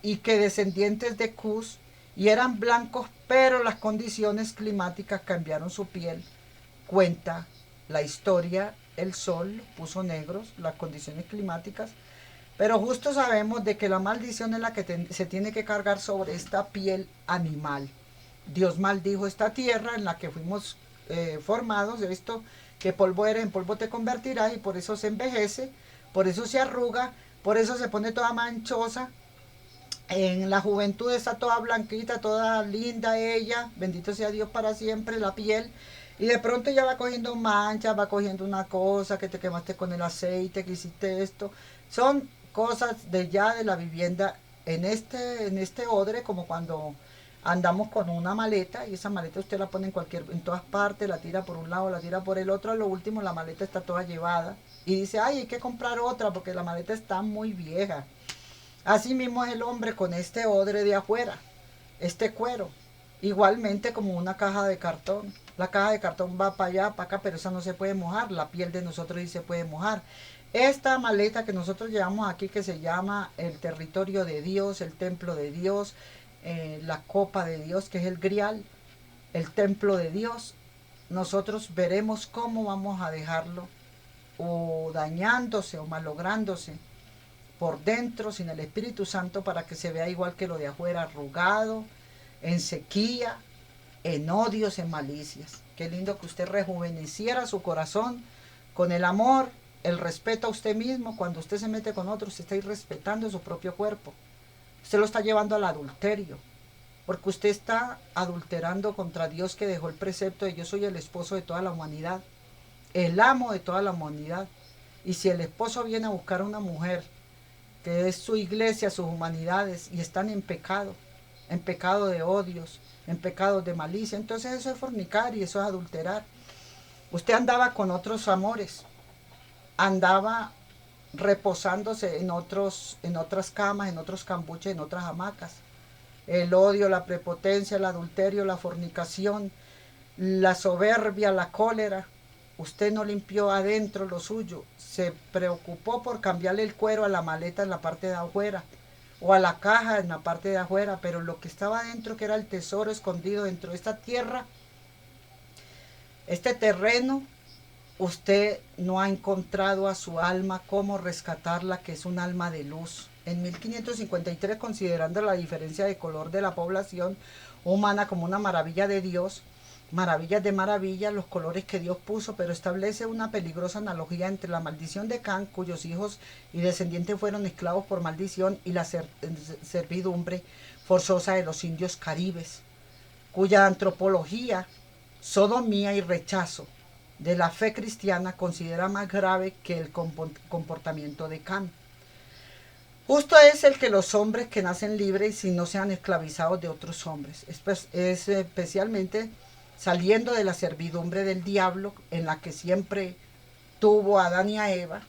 y que descendientes de Cus y eran blancos, pero las condiciones climáticas cambiaron su piel. Cuenta la historia, el sol puso negros, las condiciones climáticas, pero justo sabemos de que la maldición es la que se tiene que cargar sobre esta piel animal. Dios maldijo esta tierra en la que fuimos formados, esto que polvo eres, en polvo te convertirás, y por eso se envejece, por eso se arruga, por eso se pone toda manchosa. En la juventud está toda blanquita, toda linda ella, bendito sea Dios para siempre, la piel. Y de pronto ya va cogiendo manchas, va cogiendo una cosa, que te quemaste con el aceite, que hiciste esto. Son cosas de ya de la vivienda en este odre, como cuando andamos con una maleta, y esa maleta usted la pone en todas partes, la tira por un lado, la tira por el otro, a lo último la maleta está toda llevada. Y dice, ay, hay que comprar otra porque la maleta está muy vieja. Así mismo es el hombre con este odre de afuera, este cuero, igualmente como una caja de cartón. La caja de cartón va para allá, para acá, pero esa no se puede mojar, la piel de nosotros sí se puede mojar. Esta maleta que nosotros llevamos aquí, que se llama el territorio de Dios, el templo de Dios, la copa de Dios, que es el grial, el templo de Dios, nosotros veremos cómo vamos a dejarlo, o dañándose o malográndose por dentro sin el Espíritu Santo, para que se vea igual que lo de afuera, arrugado, en sequía, en odios, en malicias. Qué lindo que usted rejuveneciera su corazón con el amor, el respeto a usted mismo. Cuando usted se mete con otros, usted está irrespetando su propio cuerpo. Usted lo está llevando al adulterio, porque usted está adulterando contra Dios, que dejó el precepto de yo soy el esposo de toda la humanidad, el amo de toda la humanidad. Y si el esposo viene a buscar a una mujer, que es su iglesia, sus humanidades, y están en pecado de odios, en pecado de malicia, entonces eso es fornicar y eso es adulterar. Usted andaba con otros amores, andaba reposándose en otras camas, en otros cambuches, en otras hamacas. El odio, la prepotencia, el adulterio, la fornicación, la soberbia, la cólera. Usted no limpió adentro lo suyo, se preocupó por cambiarle el cuero a la maleta en la parte de afuera, o a la caja en la parte de afuera, pero lo que estaba adentro, que era el tesoro escondido dentro de esta tierra, este terreno, usted no ha encontrado a su alma cómo rescatarla, que es un alma de luz. En 1553, considerando la diferencia de color de la población humana como una maravilla de Dios, maravillas de maravillas, los colores que Dios puso, pero establece una peligrosa analogía entre la maldición de Can, cuyos hijos y descendientes fueron esclavos por maldición, y la servidumbre forzosa de los indios caribes, cuya antropología, sodomía y rechazo de la fe cristiana considera más grave que el comportamiento de Can. Justo es el que los hombres que nacen libres y no sean esclavizados de otros hombres, es especialmente saliendo de la servidumbre del diablo, en la que siempre tuvo a Adán y a Eva,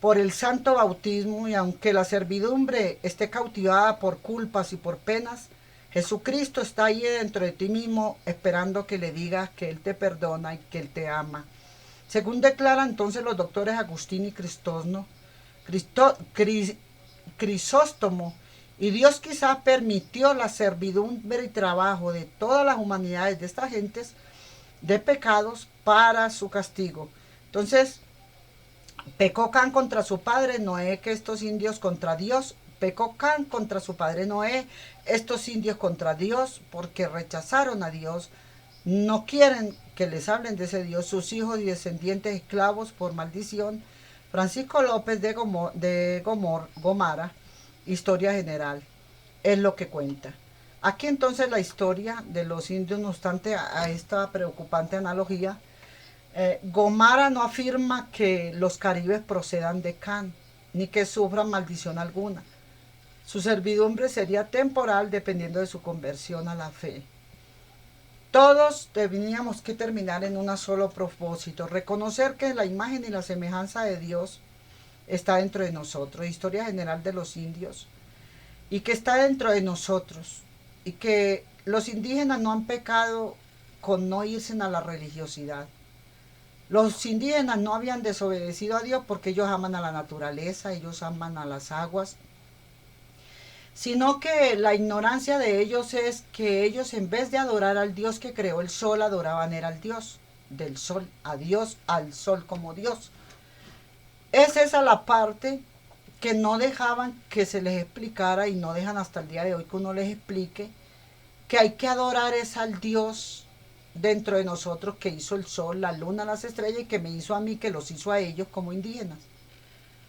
por el santo bautismo. Y aunque la servidumbre esté cautivada por culpas y por penas, Jesucristo está ahí dentro de ti mismo, esperando que le digas que Él te perdona y que Él te ama. Según declaran entonces los doctores Agustín y Crisóstomo, y Dios quizás permitió la servidumbre y trabajo de todas las humanidades de estas gentes de pecados para su castigo. Entonces, pecó Can contra su padre Noé, que estos indios contra Dios. Pecó Can contra su padre Noé, estos indios contra Dios, porque rechazaron a Dios. No quieren que les hablen de ese Dios, sus hijos y descendientes esclavos por maldición. Francisco López de Gomara, Historia General, es lo que cuenta. Aquí entonces la historia de los indios, no obstante a esta preocupante analogía, Gomara no afirma que los caribes procedan de Can, ni que sufran maldición alguna. Su servidumbre sería temporal dependiendo de su conversión a la fe. Todos teníamos que terminar en un solo propósito: reconocer que la imagen y la semejanza de Dios está dentro de nosotros, Historia General de los Indios, y que está dentro de nosotros. y que los indígenas no han pecado con no irse a la religiosidad. Los indígenas no habían desobedecido a Dios porque ellos aman a la naturaleza, ellos aman a las aguas, sino que la ignorancia de ellos es que ellos, en vez de adorar al Dios que creó el sol, adoraban era al Dios del sol, a Dios, al sol como Dios. Es esa la parte que no dejaban que se les explicara, y no dejan hasta el día de hoy que uno les explique que hay que adorar es al Dios dentro de nosotros, que hizo el sol, la luna, las estrellas, y que me hizo a mí, que los hizo a ellos como indígenas.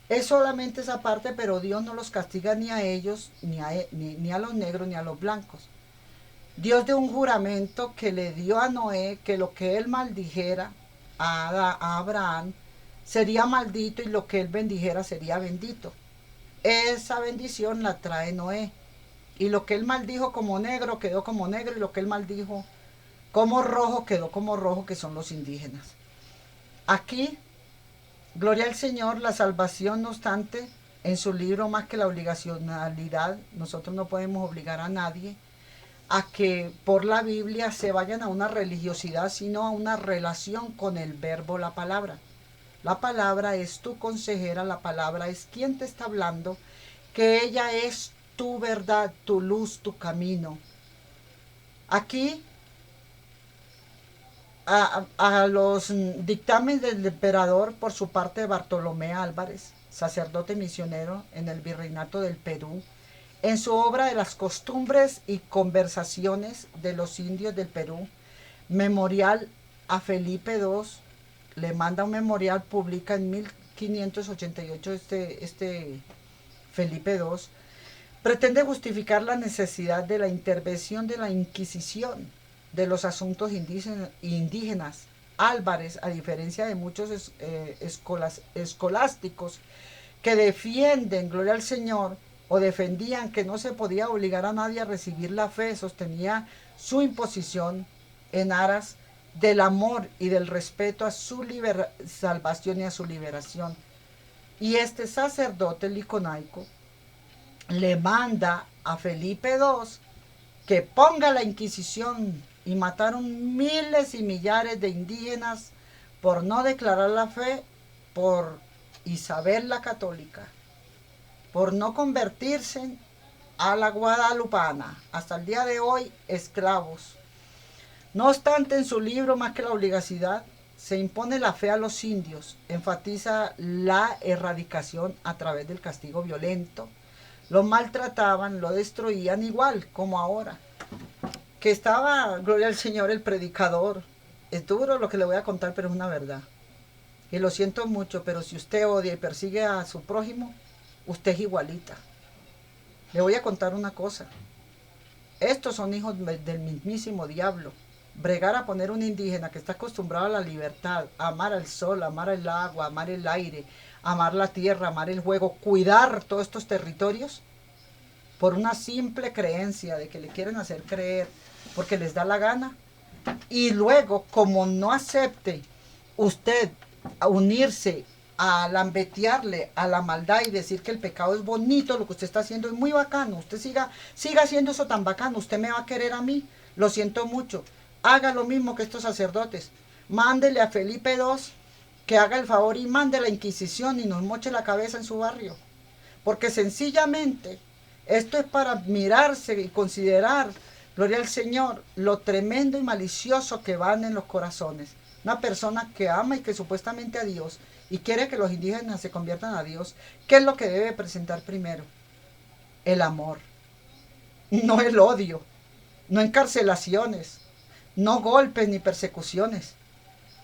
Es solamente esa parte, pero Dios no los castiga ni a ellos, ni a los negros, ni a los blancos. Dios dio un juramento que le dio a Noé, que lo que él maldijera a Abraham sería maldito, y lo que él bendijera sería bendito. Esa bendición la trae Noé. Y lo que él maldijo como negro quedó como negro, y lo que él maldijo como rojo quedó como rojo, que son los indígenas. Aquí, gloria al Señor, la salvación, no obstante, en su libro, más que la obligacionalidad, nosotros no podemos obligar a nadie a que por la Biblia se vayan a una religiosidad, sino a una relación con el verbo, la palabra. La palabra es tu consejera, la palabra es quien te está hablando, que ella es tu verdad, tu luz, tu camino. Aquí, a los dictámenes del emperador, por su parte, Bartolomé Álvarez, sacerdote misionero en el Virreinato del Perú, en su obra de las costumbres y conversaciones de los indios del Perú, memorial a Felipe II, le manda un memorial, publica en 1588 este Felipe II, pretende justificar la necesidad de la intervención de la Inquisición de los asuntos indígenas. Álvarez, a diferencia de muchos escolásticos que defienden, gloria al Señor, o defendían que no se podía obligar a nadie a recibir la fe, sostenía su imposición en aras del amor y del respeto a su salvación y a su liberación. Y este sacerdote liconaico le manda a Felipe II que ponga la Inquisición, y mataron miles y millares de indígenas por no declarar la fe por Isabel la Católica, por no convertirse a la guadalupana, hasta el día de hoy esclavos. No obstante, en su libro, más que la obligación, se impone la fe a los indios, enfatiza la erradicación a través del castigo violento. Lo maltrataban, lo destruían igual como ahora. Que estaba, gloria al Señor, el predicador. Es duro lo que le voy a contar, pero es una verdad. Y lo siento mucho, pero si usted odia y persigue a su prójimo, usted es igualita. Le voy a contar una cosa. Estos son hijos del mismísimo diablo. Bregar a poner un indígena que está acostumbrado a la libertad, a amar al sol, a amar el agua, a amar el aire, a amar la tierra, a amar el fuego, cuidar todos estos territorios, por una simple creencia de que le quieren hacer creer porque les da la gana. Y luego, como no acepte usted a unirse, a lambetearle a la maldad y decir que el pecado es bonito, lo que usted está haciendo es muy bacano, usted siga haciendo eso tan bacano, usted me va a querer a mí, lo siento mucho. Haga lo mismo que estos sacerdotes. Mándele a Felipe II que haga el favor y mande la Inquisición y nos moche la cabeza en su barrio. Porque sencillamente esto es para mirarse y considerar, gloria al Señor, lo tremendo y malicioso que van en los corazones. Una persona que ama y que supuestamente a Dios y quiere que los indígenas se conviertan a Dios, ¿qué es lo que debe presentar primero? El amor, no el odio, no encarcelaciones, no golpes ni persecuciones,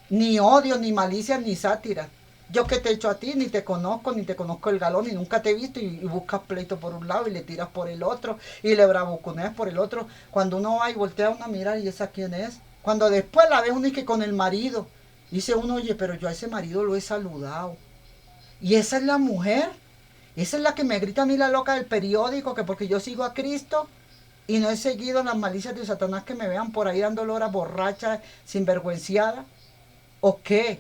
ni odio, ni malicia, ni sátira. Yo que te echo a ti, ni te conozco el galón, ni nunca te he visto, y buscas pleito por un lado y le tiras por el otro y le bravuconeas por el otro. Cuando uno va y voltea uno a mirar, ¿y esa quién es? Cuando después la ve uno y que con el marido, dice uno, oye, pero yo a ese marido lo he saludado. Y esa es la mujer, esa es la que me grita a mí la loca del periódico, que porque yo sigo a Cristo y no he seguido las malicias de Satanás, que me vean por ahí dando horas borracha, sinvergüenciada. ¿O qué?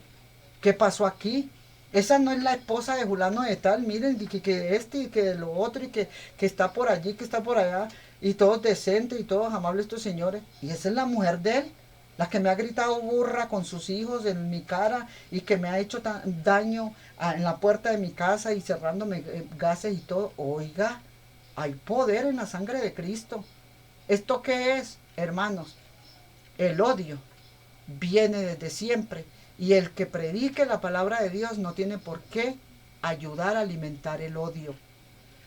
¿Qué pasó aquí? Esa no es la esposa de fulano de tal, miren, que este y que lo otro, y que está por allí, que está por allá. y todos decentes y todos amables estos señores. Y esa es la mujer de él, la que me ha gritado burra con sus hijos en mi cara y que me ha hecho daño en la puerta de mi casa y cerrándome gases y todo. Oiga, hay poder en la sangre de Cristo. ¿Esto qué es, hermanos? El odio viene desde siempre y el que predique la palabra de Dios no tiene por qué ayudar a alimentar el odio.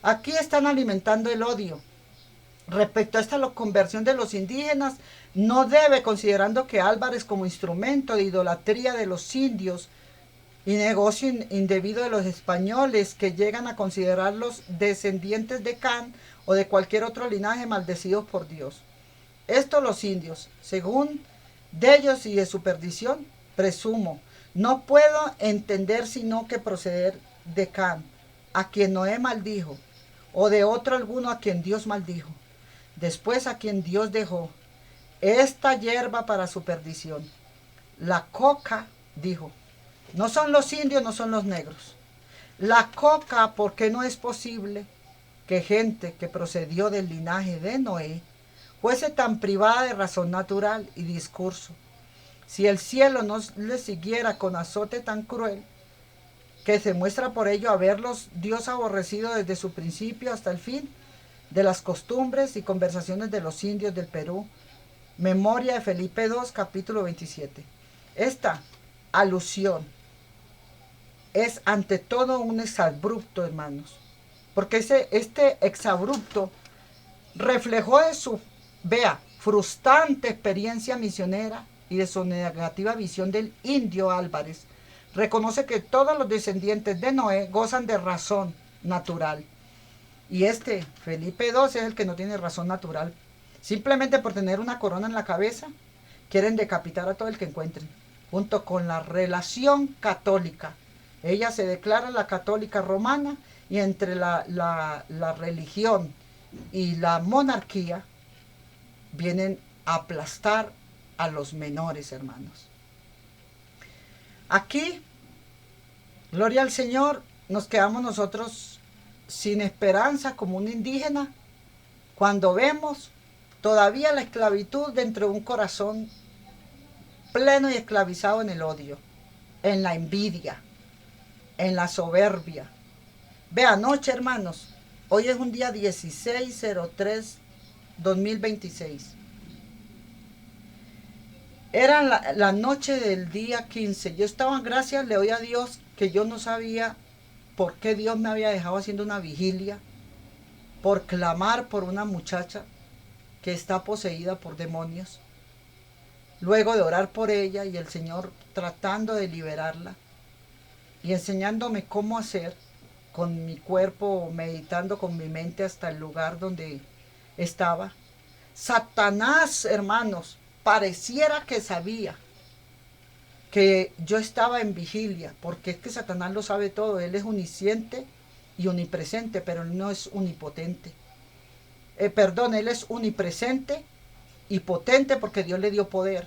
Aquí están alimentando el odio. Respecto a esta conversión de los indígenas, no debe, considerando que Álvarez como instrumento de idolatría de los indios y negocio indebido de los españoles que llegan a considerarlos descendientes de Can o de cualquier otro linaje maldecidos por Dios. Esto los indios, según de ellos y de su perdición, presumo, no puedo entender sino que proceder de Can, a quien Noé maldijo, o de otro alguno a quien Dios maldijo, después a quien Dios dejó esta hierba para su perdición. La coca, dijo, no son los indios, no son los negros. La coca, porque no es posible que gente que procedió del linaje de Noé fuese tan privada de razón natural y discurso, si el cielo no les siguiera con azote tan cruel, que se muestra por ello haberlos Dios aborrecido desde su principio hasta el fin, de las costumbres y conversaciones de los indios del Perú. Memoria de Felipe II, capítulo 27. Esta alusión es ante todo un exabrupto, hermanos, porque este exabrupto reflejó de su, frustrante experiencia misionera y de su negativa visión del indio Álvarez. Reconoce que todos los descendientes de Noé gozan de razón natural. Y Felipe II, es el que no tiene razón natural. Simplemente por tener una corona en la cabeza, quieren decapitar a todo el que encuentren. Junto con la relación católica. Ella se declara la católica romana y entre la religión y la monarquía vienen a aplastar a los menores, hermanos. Aquí, gloria al Señor, nos quedamos nosotros sin esperanza como un indígena cuando vemos todavía la esclavitud dentro de un corazón pleno y esclavizado en el odio, en la envidia, en la soberbia. Anoche, hermanos, hoy es un día 16/03/2026. Era la noche del día 15. Yo estaba, gracias, le doy a Dios que yo no sabía por qué Dios me había dejado haciendo una vigilia por clamar por una muchacha que está poseída por demonios. Luego de orar por ella y el Señor tratando de liberarla y enseñándome cómo hacer con mi cuerpo, meditando con mi mente hasta el lugar donde estaba. Satanás, hermanos, pareciera que sabía que yo estaba en vigilia, porque es que Satanás lo sabe todo. Él es omnisciente y omnipresente, pero él no es omnipotente. Él es omnipresente y potente porque Dios le dio poder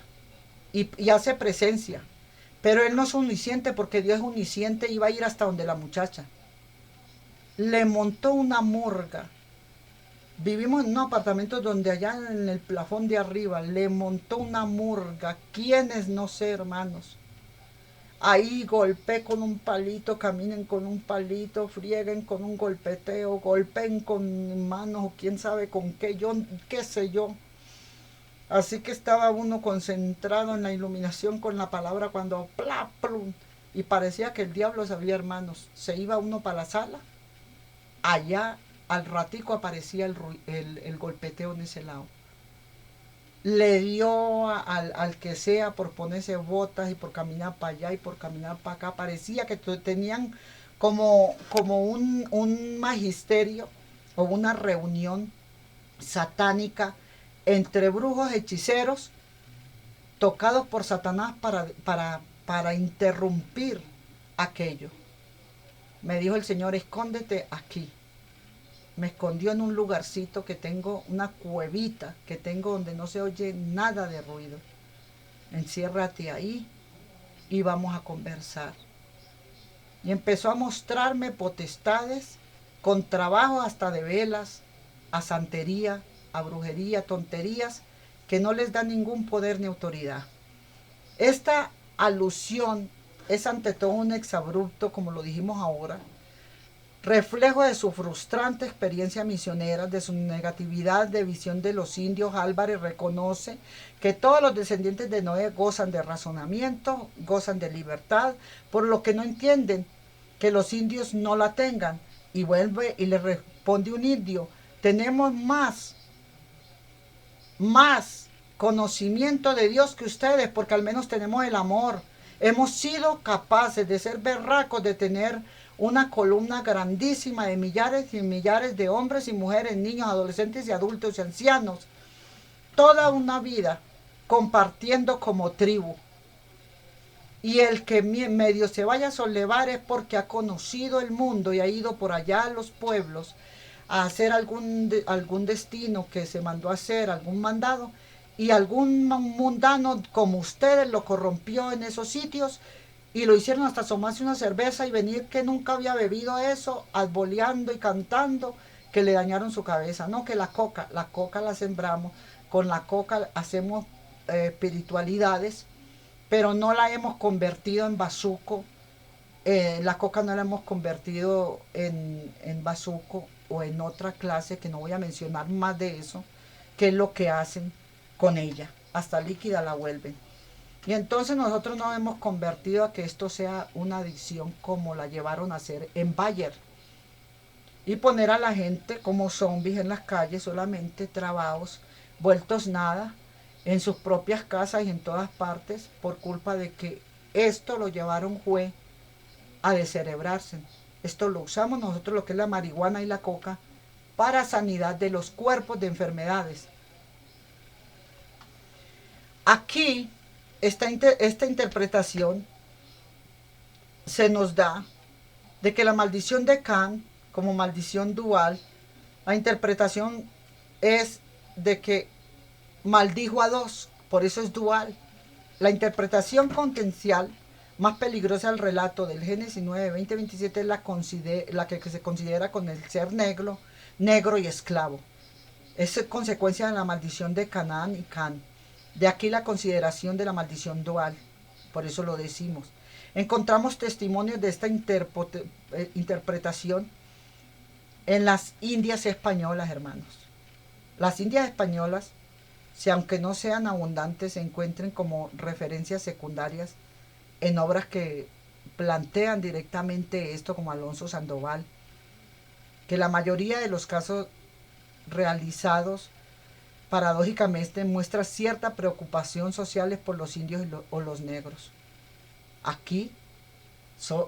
y hace presencia. Pero él no es omnisciente porque Dios es omnisciente y va a ir hasta donde la muchacha. Le montó una murga. Vivimos en un apartamento donde allá en el plafón de arriba le montó una murga. ¿Quiénes? No sé, hermanos. Ahí golpeen con un palito, caminen con un palito, frieguen con un golpeteo, golpeen con manos o quién sabe con qué, qué sé yo. Así que estaba uno concentrado en la iluminación con la palabra cuando ¡plá, plum! Y parecía que el diablo sabía, hermanos. Se iba uno para la sala, allá al ratico aparecía el golpeteo en ese lado. Le dio al que sea por ponerse botas y por caminar para allá y por caminar para acá. Parecía que tenían como un magisterio o una reunión satánica entre brujos hechiceros tocados por Satanás para interrumpir aquello. Me dijo el Señor, escóndete aquí. Me escondió en un lugarcito que tengo, una cuevita que tengo donde no se oye nada de ruido. Enciérrate ahí y vamos a conversar. Y empezó a mostrarme potestades con trabajo hasta de velas, a santería, a brujería, tonterías, que no les da ningún poder ni autoridad. Esta alusión es ante todo un exabrupto, como lo dijimos ahora, reflejo de su frustrante experiencia misionera, de su negatividad de visión de los indios. Álvarez reconoce que todos los descendientes de Noé gozan de razonamiento, gozan de libertad, por lo que no entienden que los indios no la tengan. Y vuelve y le responde un indio: tenemos más conocimiento de Dios que ustedes, porque al menos tenemos el amor. Hemos sido capaces de ser berracos, de tener una columna grandísima de millares y millares de hombres y mujeres, niños, adolescentes y adultos y ancianos. Toda una vida compartiendo como tribu. Y el que medio se vaya a sollevar es porque ha conocido el mundo y ha ido por allá a los pueblos a hacer algún destino que se mandó a hacer, algún mandado, y algún mundano como ustedes lo corrompió en esos sitios y lo hicieron hasta tomarse una cerveza y venir que nunca había bebido eso, alboleando y cantando, que le dañaron su cabeza. No, que la coca la sembramos, con la coca hacemos espiritualidades, pero no la hemos convertido en bazuco. La coca no la hemos convertido en bazuco o en otra clase, que no voy a mencionar más de eso, que es lo que hacen con ella. Hasta líquida la vuelven. Y entonces nosotros nos hemos convertido a que esto sea una adicción, como la llevaron a hacer en Bayer. Y poner a la gente como zombies en las calles, solamente trabados, vueltos nada, en sus propias casas y en todas partes, por culpa de que esto lo llevaron juez a descerebrarse. Esto lo usamos nosotros, lo que es la marihuana y la coca, para sanidad de los cuerpos de enfermedades. Aquí, esta interpretación se nos da de que la maldición de Can, como maldición dual, la interpretación es de que maldijo a dos, por eso es dual. La interpretación potencial más peligrosa del relato del Génesis 9, 20, 27 es la que se considera con el ser negro y esclavo. Es consecuencia de la maldición de Canaán y Can. De aquí la consideración de la maldición dual, por eso lo decimos. Encontramos testimonios de esta interpretación en las Indias españolas, hermanos. Las Indias españolas, si aunque no sean abundantes, se encuentren como referencias secundarias en obras que plantean directamente esto, como Alonso Sandoval, que la mayoría de los casos realizados paradójicamente muestra cierta preocupación social por los indios o los negros. Aquí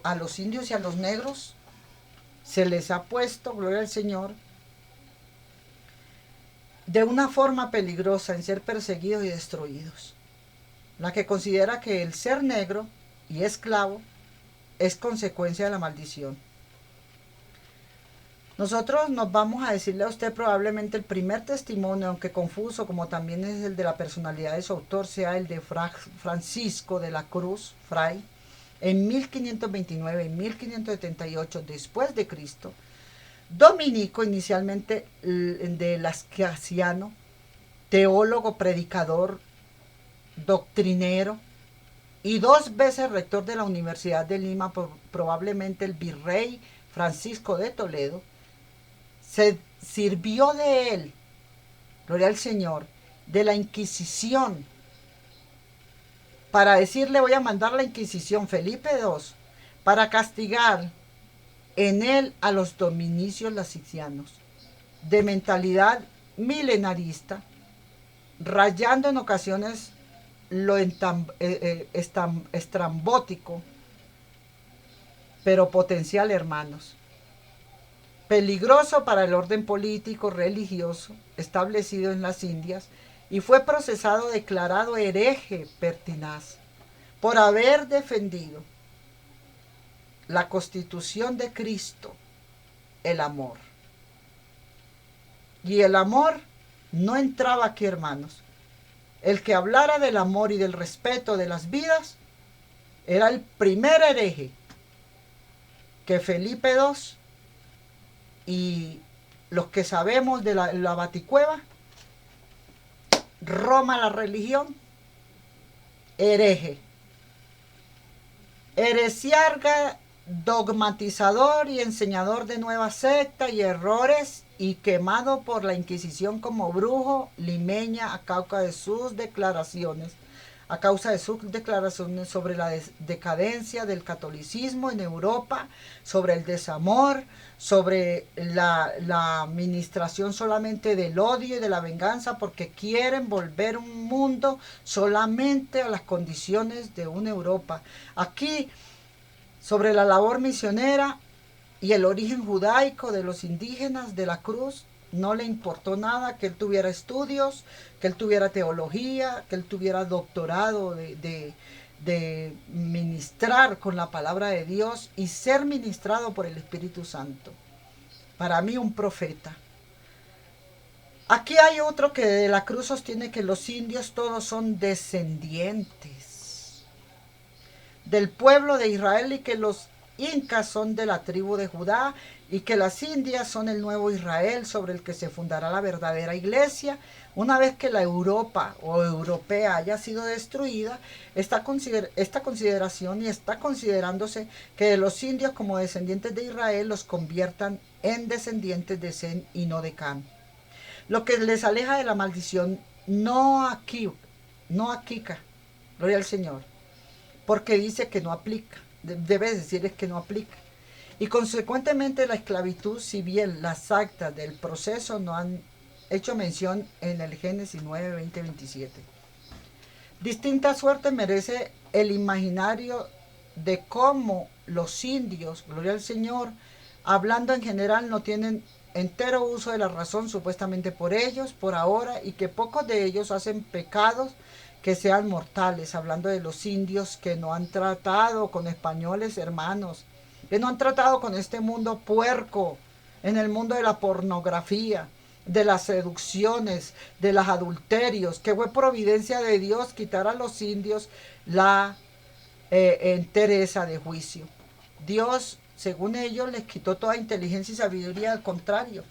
a los indios y a los negros se les ha puesto, gloria al Señor, de una forma peligrosa en ser perseguidos y destruidos. La que considera que el ser negro y esclavo es consecuencia de la maldición. Nosotros nos vamos a decirle a usted probablemente el primer testimonio, aunque confuso, como también es el de la personalidad de su autor, sea el de Francisco de la Cruz, fray, en 1529 y 1578 después de Cristo, dominico inicialmente de Lascasiano, teólogo, predicador, doctrinero y 2 veces rector de la Universidad de Lima, probablemente el virrey Francisco de Toledo. Se sirvió de él, gloria al Señor, de la Inquisición, para decirle: voy a mandar la Inquisición, Felipe II, para castigar en él a los dominicios lasicianos, de mentalidad milenarista, rayando en ocasiones lo estrambótico, pero potencial, hermanos. Peligroso para el orden político religioso establecido en las Indias, y fue procesado, declarado hereje pertinaz por haber defendido la Constitución de Cristo, el amor. Y el amor no entraba aquí, hermanos. El que hablara del amor y del respeto de las vidas era el primer hereje que Felipe II y los que sabemos de la Baticueva Roma la religión, hereje. Heresiarca, dogmatizador y enseñador de nuevas sectas y errores, y quemado por la Inquisición como brujo, limeña a causa de sus declaraciones sobre la decadencia del catolicismo en Europa, sobre el desamor, sobre la administración solamente del odio y de la venganza, porque quieren volver un mundo solamente a las condiciones de una Europa. Aquí, sobre la labor misionera y el origen judaico de los indígenas de la cruz, no le importó nada que él tuviera estudios, que él tuviera teología, que él tuviera doctorado de ministrar con la palabra de Dios y ser ministrado por el Espíritu Santo. Para mí un profeta. Aquí hay otro que de la cruz sostiene que los indios todos son descendientes del pueblo de Israel y que los incas son de la tribu de Judá y que las Indias son el nuevo Israel sobre el que se fundará la verdadera iglesia. Una vez que la Europa o europea haya sido destruida, esta consideración y está considerándose que de los indios como descendientes de Israel los conviertan en descendientes de Sem y no de Cam. Lo que les aleja de la maldición, no aquí, no Akika, gloria al Señor, porque dice que no aplica. Debe decir es que no aplica. Y consecuentemente la esclavitud, si bien las actas del proceso no han hecho mención en el Génesis 9, 20, 27. Distinta suerte merece el imaginario de cómo los indios, gloria al Señor, hablando en general, no tienen entero uso de la razón supuestamente por ellos, por ahora, y que pocos de ellos hacen pecados que sean mortales, hablando de los indios que no han tratado con españoles hermanos, que no han tratado con este mundo puerco, en el mundo de la pornografía, de las seducciones, de los adulterios, que fue providencia de Dios quitar a los indios la entereza de juicio. Dios, según ellos, les quitó toda inteligencia y sabiduría, al contrario.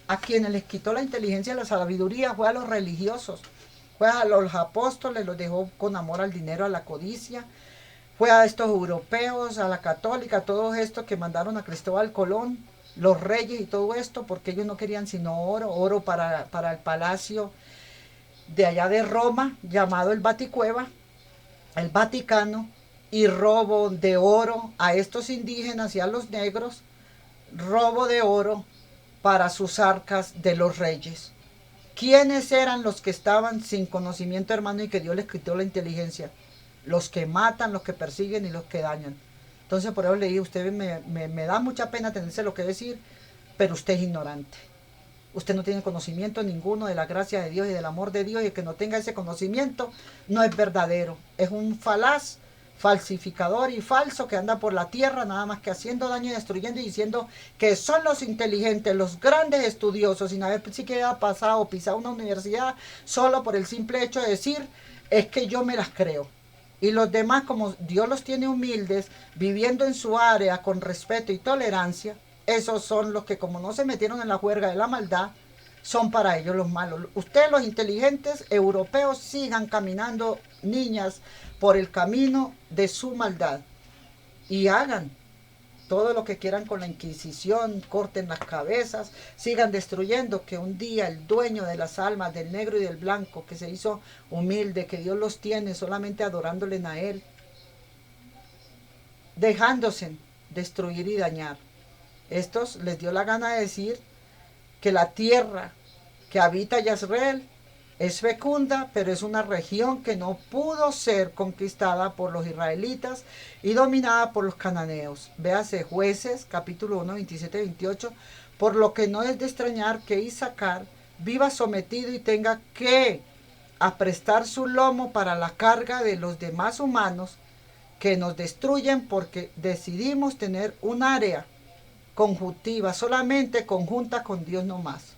A quienes les quitó la inteligencia y la sabiduría fue a los religiosos, fue a los apóstoles, los dejó con amor al dinero, a la codicia, fue a estos europeos, a la católica, todos estos que mandaron a Cristóbal Colón, los reyes y todo esto, porque ellos no querían sino oro, oro para el palacio de allá de Roma, llamado el Baticueva, el Vaticano, y robo de oro a estos indígenas y a los negros, robo de oro para sus arcas de los reyes. ¿Quiénes eran los que estaban sin conocimiento, hermano, y que Dios les quitó la inteligencia? Los que matan, los que persiguen y los que dañan. Entonces por eso le digo, usted me da mucha pena tenerse lo que decir, pero usted es ignorante. Usted no tiene conocimiento ninguno de la gracia de Dios y del amor de Dios, y el que no tenga ese conocimiento no es verdadero. Es un falaz, falsificador y falso que anda por la tierra nada más que haciendo daño y destruyendo y diciendo que son los inteligentes, los grandes estudiosos, sin haber siquiera pasado o pisado una universidad, solo por el simple hecho de decir es que yo me las creo. Y los demás, como Dios los tiene humildes, viviendo en su área con respeto y tolerancia, esos son los que, como no se metieron en la juerga de la maldad, son para ellos los malos. Ustedes, los inteligentes europeos, sigan caminando, niñas, por el camino de su maldad y hagan todo lo que quieran con la Inquisición, corten las cabezas, sigan destruyendo, que un día el dueño de las almas del negro y del blanco, que se hizo humilde, que Dios los tiene solamente adorándole a Él, dejándose destruir y dañar. Estos les dio la gana de decir que la tierra que habita Yisrael es fecunda, pero es una región que no pudo ser conquistada por los israelitas y dominada por los cananeos. Véase Jueces, capítulo 1, 27, 28, por lo que no es de extrañar que Isaacar viva sometido y tenga que aprestar su lomo para la carga de los demás humanos que nos destruyen, porque decidimos tener un área conjuntiva, solamente conjunta con Dios no más.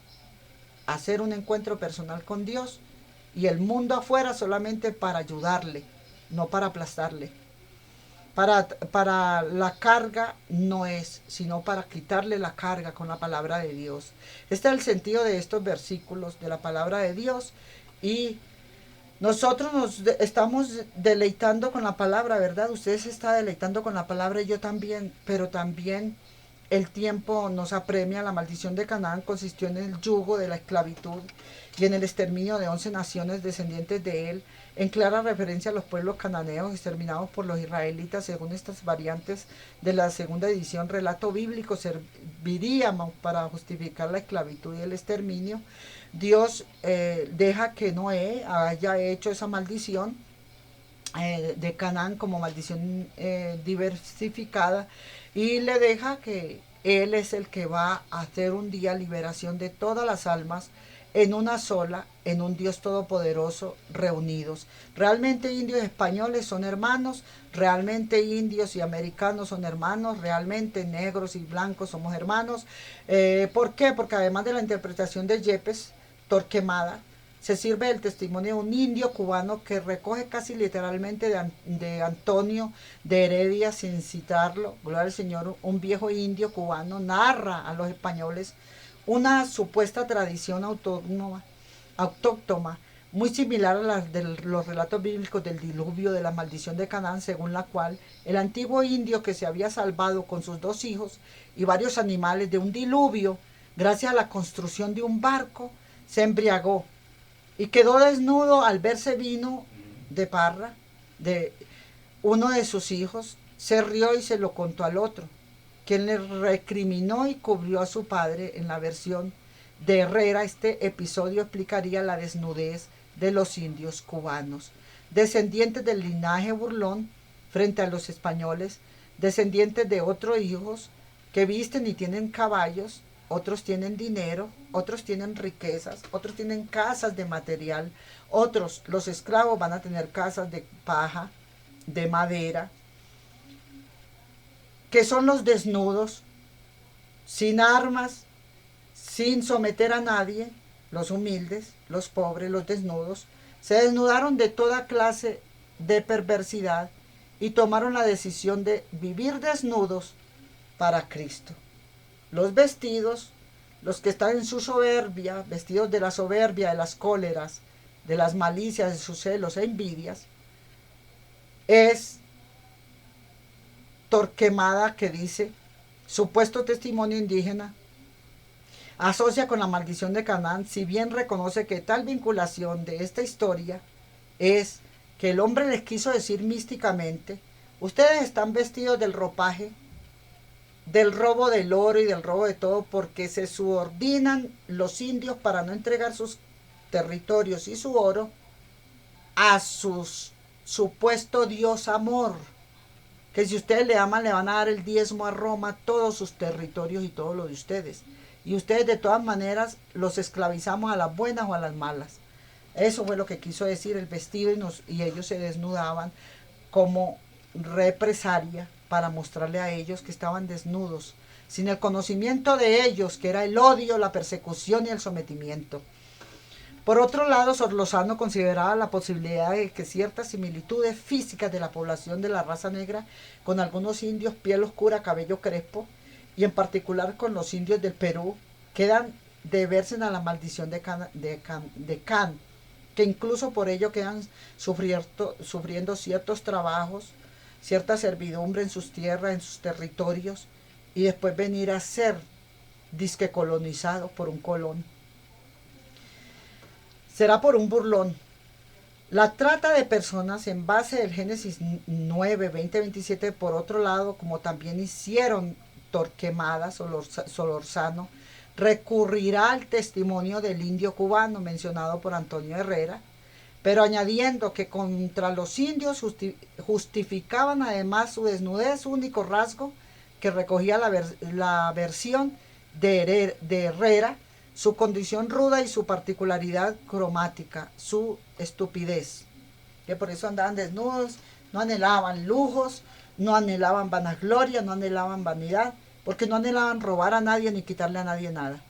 Hacer un encuentro personal con Dios y el mundo afuera solamente para ayudarle, no para aplastarle. Para la carga no es, sino para quitarle la carga con la palabra de Dios. Este es el sentido de estos versículos de la palabra de Dios, y Nosotros estamos deleitando con la palabra, ¿verdad? Usted se está deleitando con la palabra y yo también, pero también el tiempo nos apremia. La maldición de Canaán consistió en el yugo de la esclavitud y en el exterminio de 11 naciones descendientes de él, en clara referencia a los pueblos cananeos exterminados por los israelitas. Según estas variantes de la segunda edición, relato bíblico serviría para justificar la esclavitud y el exterminio. Dios deja que Noé haya hecho esa maldición de Canaán como maldición diversificada, y le deja que él es el que va a hacer un día liberación de todas las almas en una sola, en un Dios todopoderoso, reunidos. Realmente indios y españoles son hermanos, realmente indios y americanos son hermanos, realmente negros y blancos somos hermanos. ¿Por qué? Porque además de la interpretación de Yepes, Torquemada, se sirve del testimonio de un indio cubano que recoge casi literalmente de Antonio de Heredia, sin citarlo, gloria al Señor. Un viejo indio cubano narra a los españoles una supuesta tradición autóctona, muy similar a la de los relatos bíblicos del diluvio, de la maldición de Canaán, según la cual el antiguo indio, que se había salvado con sus 2 hijos y varios animales de un diluvio, gracias a la construcción de un barco, se embriagó y quedó desnudo al verse vino de parra de uno de sus hijos. Se rió y se lo contó al otro, quien le recriminó y cubrió a su padre. En la versión de Herrera, este episodio explicaría la desnudez de los indios cubanos, descendientes del linaje burlón frente a los españoles, descendientes de otros hijos que visten y tienen caballos. Otros tienen dinero, otros tienen riquezas, otros tienen casas de material, otros, los esclavos, van a tener casas de paja, de madera, que son los desnudos, sin armas, sin someter a nadie. Los humildes, los pobres, los desnudos, se desnudaron de toda clase de perversidad y tomaron la decisión de vivir desnudos para Cristo. Los vestidos, los que están en su soberbia, vestidos de la soberbia, de las cóleras, de las malicias, de sus celos e envidias, es Torquemada, que dice, supuesto testimonio indígena, asocia con la maldición de Canaán, si bien reconoce que tal vinculación de esta historia es que el hombre les quiso decir místicamente: ustedes están vestidos del ropaje, del robo del oro y del robo de todo, porque se subordinan los indios para no entregar sus territorios y su oro a sus supuesto Dios amor, que si ustedes le aman le van a dar el diezmo a Roma, todos sus territorios y todo lo de ustedes, y ustedes de todas maneras los esclavizamos a las buenas o a las malas. Eso fue lo que quiso decir el vestido, y ellos se desnudaban como represalia para mostrarle a ellos que estaban desnudos, sin el conocimiento de ellos, que era el odio, la persecución y el sometimiento. Por otro lado, Sor Lozano consideraba la posibilidad de que ciertas similitudes físicas de la población de la raza negra con algunos indios, piel oscura, cabello crespo, y en particular con los indios del Perú, quedan de verse a la maldición de Can, que incluso por ello quedan sufriendo ciertos trabajos, cierta servidumbre en sus tierras, en sus territorios, y después venir a ser disque colonizados por un colón. Será por un burlón. La trata de personas en base del Génesis 9, 20, 27, por otro lado, como también hicieron Torquemada, Solorzano, recurrirá al testimonio del indio cubano mencionado por Antonio Herrera, pero añadiendo que contra los indios justificaban además su desnudez, único rasgo que recogía la versión de Herrera, su condición ruda y su particularidad cromática, su estupidez, que por eso andaban desnudos, no anhelaban lujos, no anhelaban vanagloria, no anhelaban vanidad, porque no anhelaban robar a nadie ni quitarle a nadie nada.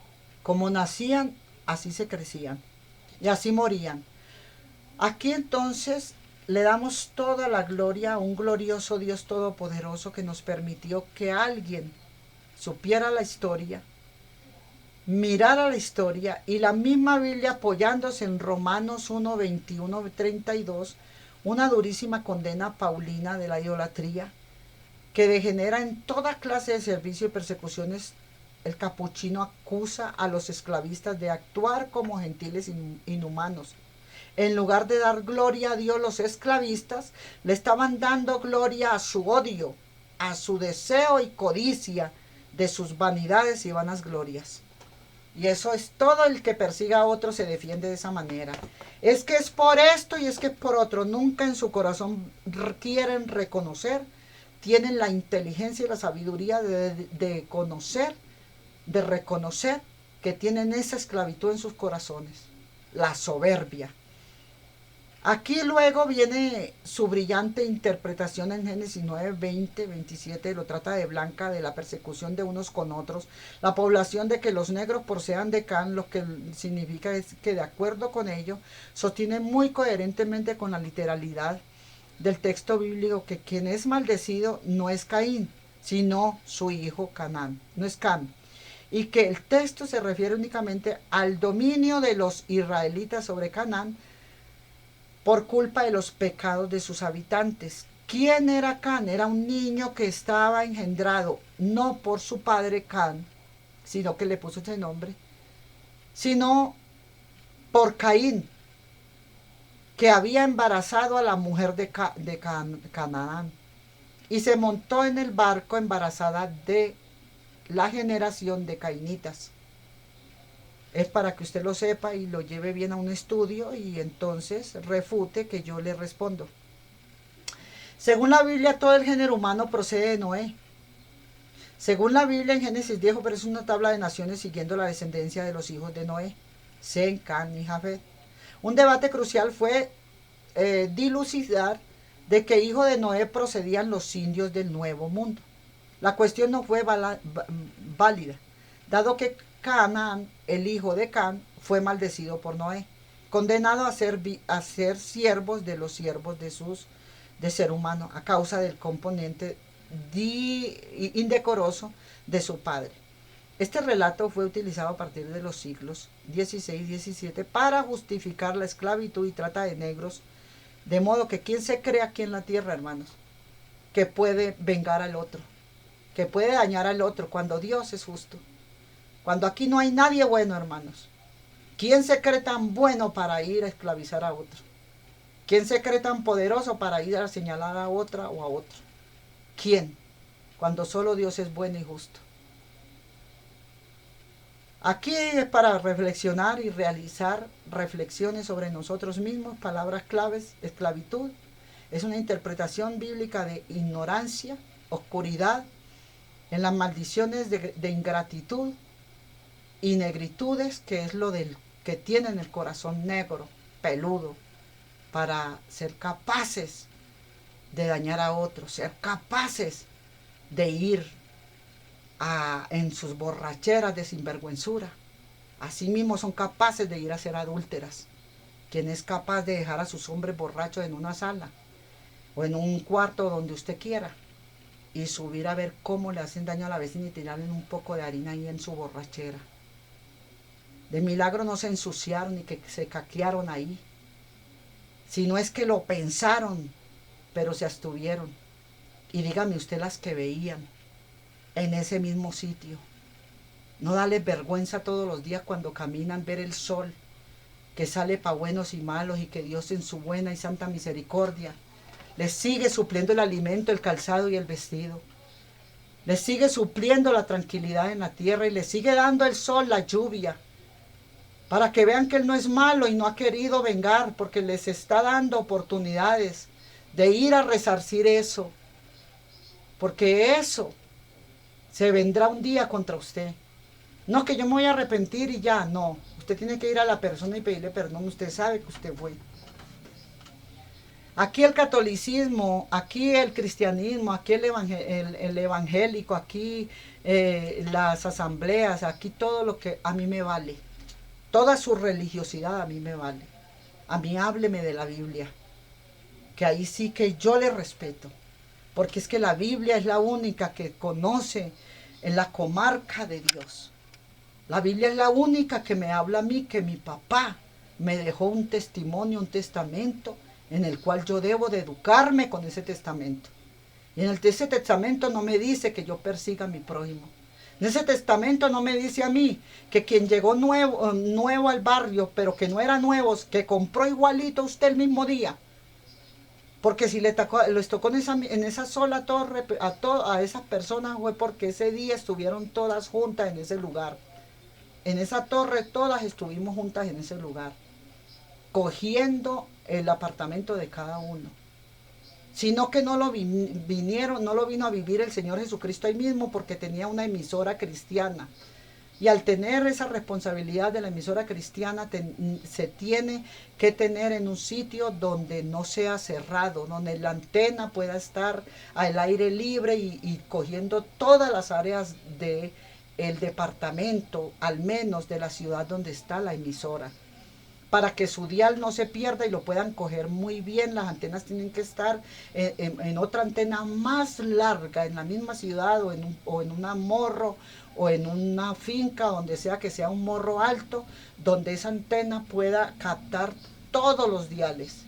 Como nacían, así se crecían y así morían. Aquí entonces le damos toda la gloria a un glorioso Dios todopoderoso que nos permitió que alguien supiera la historia, mirar a la historia y la misma Biblia apoyándose en Romanos 1, 21, 32, una durísima condena paulina de la idolatría que degenera en toda clase de servicio y persecuciones. El capuchino acusa a los esclavistas de actuar como gentiles inhumanos. En lugar de dar gloria a Dios, los esclavistas le estaban dando gloria a su odio, a su deseo y codicia de sus vanidades y vanas glorias. Y eso es todo. El que persiga a otro se defiende de esa manera. Es que es por esto y es que es por otro. Nunca en su corazón quieren reconocer, tienen la inteligencia y la sabiduría de conocer, de reconocer que tienen esa esclavitud en sus corazones, la soberbia. Aquí luego viene su brillante interpretación en Génesis 9, 20, 27, lo trata de blanca, de la persecución de unos con otros, la población de que los negros procedan de Can, lo que significa es que de acuerdo con ello, sostiene muy coherentemente con la literalidad del texto bíblico que quien es maldecido no es Caín, sino su hijo Canaán, no es Can. Y que el texto se refiere únicamente al dominio de los israelitas sobre Canaán por culpa de los pecados de sus habitantes. ¿Quién era Can? Era un niño que estaba engendrado no por su padre Can, sino que le puso ese nombre, sino por Caín, que había embarazado a la mujer de Canaán y se montó en el barco embarazada de la generación de cainitas. Es para que usted lo sepa y lo lleve bien a un estudio y entonces refute que yo le respondo. Según la Biblia, todo el género humano procede de Noé. Según la Biblia, en Génesis 10 aparece una tabla de naciones siguiendo la descendencia de los hijos de Noé, Sem, Can y Jafet. Un debate crucial fue dilucidar de qué hijo de Noé procedían los indios del Nuevo Mundo. La cuestión no fue válida, dado que Canaán, el hijo de Can, fue maldecido por Noé, condenado a ser siervos de los siervos de ser humano a causa del componente indecoroso de su padre. Este relato fue utilizado a partir de los siglos XVI y XVII para justificar la esclavitud y trata de negros, de modo que ¿quién se cree aquí en la tierra, hermanos? Que puede vengar al otro, que puede dañar al otro cuando Dios es justo. Cuando aquí no hay nadie bueno, hermanos. ¿Quién se cree tan bueno para ir a esclavizar a otro? ¿Quién se cree tan poderoso para ir a señalar a otra o a otro? ¿Quién? Cuando solo Dios es bueno y justo. Aquí es para reflexionar y realizar reflexiones sobre nosotros mismos, palabras claves, esclavitud. Es una interpretación bíblica de ignorancia, oscuridad, en las maldiciones de ingratitud y negritudes, que es lo del que tienen el corazón negro, peludo, para ser capaces de dañar a otros, ser capaces de ir en sus borracheras de sinvergüenzura. Asimismo son capaces de ir a ser adúlteras. Quien es capaz de dejar a sus hombres borrachos en una sala o en un cuarto donde usted quiera y subir a ver cómo le hacen daño a la vecina y tirarle un poco de harina ahí en su borrachera. De milagro no se ensuciaron ni que se caquearon ahí, sino es que lo pensaron, pero se abstuvieron. Y dígame usted las que veían en ese mismo sitio. No darles vergüenza todos los días cuando caminan ver el sol, que sale para buenos y malos y que Dios en su buena y santa misericordia les sigue supliendo el alimento, el calzado y el vestido. Les sigue supliendo la tranquilidad en la tierra y les sigue dando el sol, la lluvia, para que vean que Él no es malo y no ha querido vengar, porque les está dando oportunidades de ir a resarcir eso, porque eso se vendrá un día contra usted. No que yo me voy a arrepentir y ya, no. Usted tiene que ir a la persona y pedirle perdón. Usted sabe que usted fue. Aquí el catolicismo, aquí el cristianismo, aquí el evangélico, aquí las asambleas, aquí todo lo que a mí me vale. Toda su religiosidad a mí me vale. A mí hábleme de la Biblia, que ahí sí que yo le respeto. Porque es que la Biblia es la única que conoce en la comarca de Dios. La Biblia es la única que me habla a mí que mi papá me dejó un testimonio, un testamento, en el cual yo debo de educarme con ese testamento. Y en ese testamento no me dice que yo persiga a mi prójimo. En ese testamento no me dice a mí que quien llegó nuevo al barrio, pero que no era nuevo, que compró igualito usted el mismo día. Porque si les tocó en esa sola torre a esas personas fue porque ese día estuvieron todas juntas en ese lugar. En esa torre todas estuvimos juntas en ese lugar, cogiendo el apartamento de cada uno. Sino que no lo vino a vivir el Señor Jesucristo ahí mismo porque tenía una emisora cristiana. Y al tener esa responsabilidad de la emisora cristiana, se tiene que tener en un sitio donde no sea cerrado, donde la antena pueda estar al aire libre y cogiendo todas las áreas del departamento, al menos de la ciudad donde está la emisora, para que su dial no se pierda y lo puedan coger muy bien. Las antenas tienen que estar en otra antena más larga, en la misma ciudad o en una morro o en una finca, donde sea que sea un morro alto, donde esa antena pueda captar todos los diales.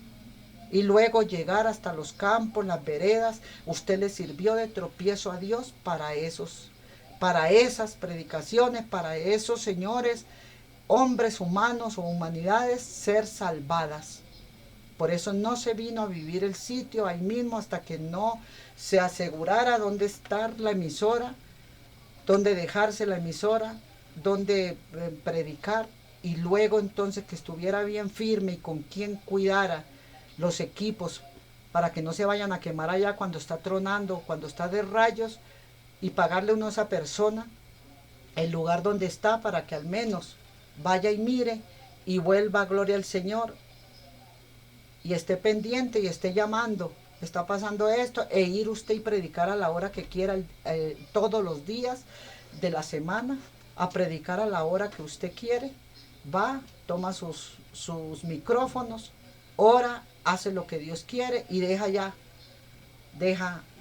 Y luego llegar hasta los campos, las veredas. Usted le sirvió de tropiezo a Dios para esas predicaciones, para esos señores, hombres humanos o humanidades, ser salvadas. Por eso no se vino a vivir el sitio ahí mismo hasta que no se asegurara dónde estar la emisora, dónde dejarse la emisora, dónde predicar, y luego entonces que estuviera bien firme y con quien cuidara los equipos para que no se vayan a quemar allá cuando está tronando, cuando está de rayos, y pagarle uno a esa persona el lugar donde está para que al menos vaya y mire y vuelva, gloria al Señor, y esté pendiente y esté llamando, está pasando esto, e ir usted y predicar a la hora que quiera, todos los días de la semana, a predicar a la hora que usted quiere. Va, toma sus micrófonos, ora, hace lo que Dios quiere y deja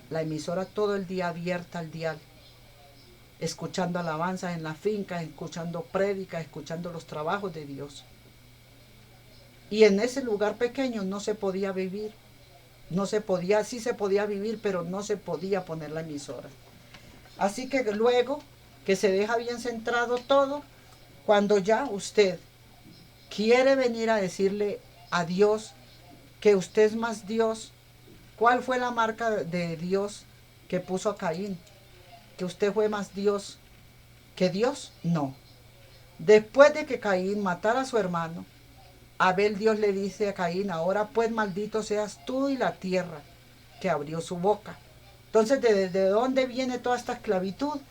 la emisora todo el día abierta al dial, escuchando alabanzas en la finca, escuchando prédicas, escuchando los trabajos de Dios. Y en ese lugar pequeño no se podía vivir, sí se podía vivir, pero no se podía poner la emisora. Así que luego que se deja bien centrado todo, cuando ya usted quiere venir a decirle a Dios que usted es más Dios, ¿cuál fue la marca de Dios que puso a Caín? ¿Que usted fue más Dios que Dios? No. Después de que Caín matara a su hermano, Abel, Dios le dice a Caín: ahora pues maldito seas tú y la tierra que abrió su boca. Entonces, ¿desde dónde viene toda esta esclavitud?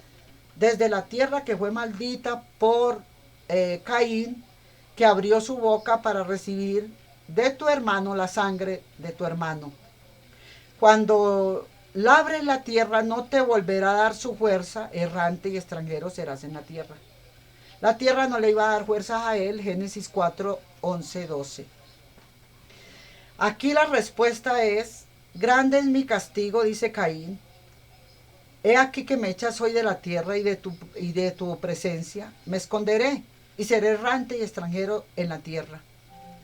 Desde la tierra que fue maldita por Caín, que abrió su boca para recibir de tu hermano la sangre de tu hermano. Cuando labres la tierra, no te volverá a dar su fuerza, errante y extranjero serás en la tierra. La tierra no le iba a dar fuerzas a él, Génesis 4, 11, 12. Aquí la respuesta es: grande es mi castigo, dice Caín. He aquí que me echas hoy de la tierra y de tu presencia. Me esconderé y seré errante y extranjero en la tierra.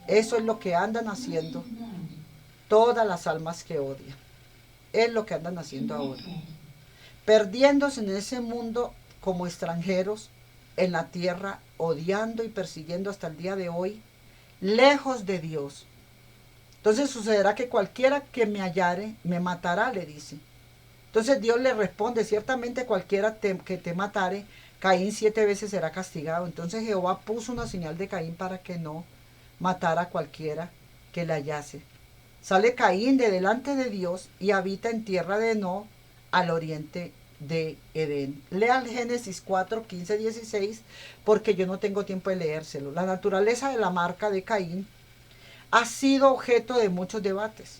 Eso es lo que andan haciendo todas las almas que odian. Es lo que andan haciendo ahora. Perdiéndose en ese mundo como extranjeros en la tierra, odiando y persiguiendo hasta el día de hoy, lejos de Dios. Entonces sucederá que cualquiera que me hallare, me matará, le dice. Entonces Dios le responde: ciertamente cualquiera que te matare, Caín 7 veces será castigado. Entonces Jehová puso una señal de Caín para que no matara a cualquiera que le hallase. Sale Caín de delante de Dios y habita en tierra de No, al oriente de Edén. Lea el Génesis 4, 15, 16, porque yo no tengo tiempo de leérselo. La naturaleza de la marca de Caín ha sido objeto de muchos debates.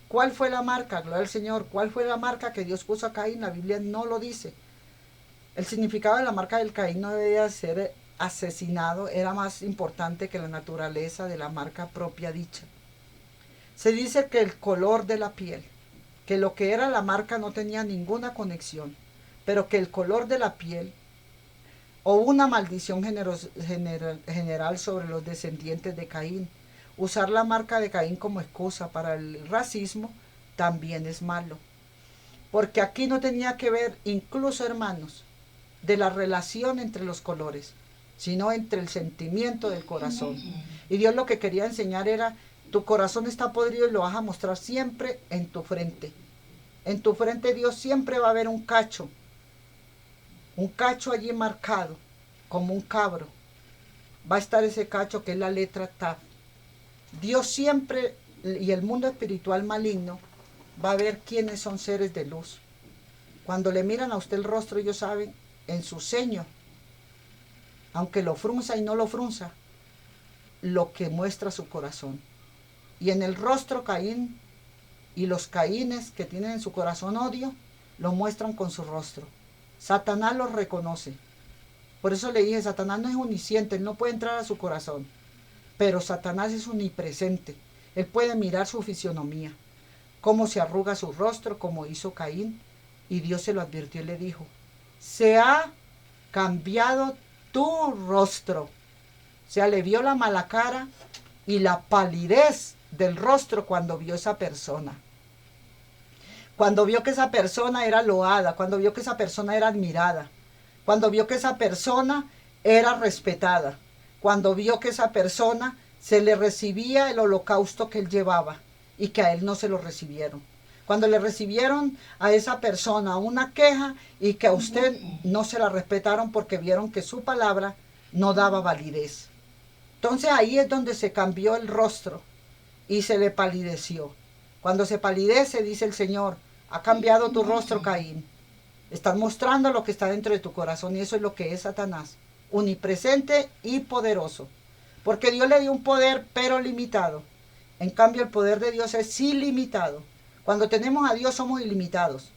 ¿Cuál fue la marca? Gloria al Señor. ¿Cuál fue la marca que Dios puso a Caín? La Biblia no lo dice. El significado de la marca del Caín no debía ser asesinado, era más importante que la naturaleza de la marca propia dicha. Se dice que el color de la piel, que lo que era la marca no tenía ninguna conexión, pero que el color de la piel o una maldición general sobre los descendientes de Caín. Usar la marca de Caín como excusa para el racismo también es malo. Porque aquí no tenía que ver, incluso hermanos, de la relación entre los colores, sino entre el sentimiento del corazón. Y Dios lo que quería enseñar era, tu corazón está podrido y lo vas a mostrar siempre en tu frente. En tu frente Dios siempre va a ver un cacho allí marcado, como un cabro. Va a estar ese cacho que es la letra Tav. Dios siempre, y el mundo espiritual maligno, va a ver quiénes son seres de luz. Cuando le miran a usted el rostro, ellos saben en su ceño, aunque lo frunza y no lo frunza, lo que muestra su corazón. Y en el rostro Caín y los Caínes que tienen en su corazón odio, lo muestran con su rostro. Satanás los reconoce. Por eso le dije, Satanás no es omnisciente, él no puede entrar a su corazón. Pero Satanás es omnipresente. Él puede mirar su fisionomía, cómo se arruga su rostro, como hizo Caín. Y Dios se lo advirtió y le dijo, se ha cambiado tu rostro. O sea, le vio la mala cara y la palidez del rostro cuando vio esa persona. Cuando vio que esa persona era loada, cuando vio que esa persona era admirada, cuando vio que esa persona era respetada, cuando vio que esa persona se le recibía el holocausto que él llevaba y que a él no se lo recibieron. Cuando le recibieron a esa persona una queja y que a usted no se la respetaron porque vieron que su palabra no daba validez. Entonces ahí es donde se cambió el rostro y se le palideció. Cuando se palidece, dice el Señor, ha cambiado tu rostro, Caín. Estás mostrando lo que está dentro de tu corazón y eso es lo que es Satanás, omnipresente y poderoso. Porque Dios le dio un poder pero limitado. En cambio el poder de Dios es ilimitado. Cuando tenemos a Dios somos ilimitados.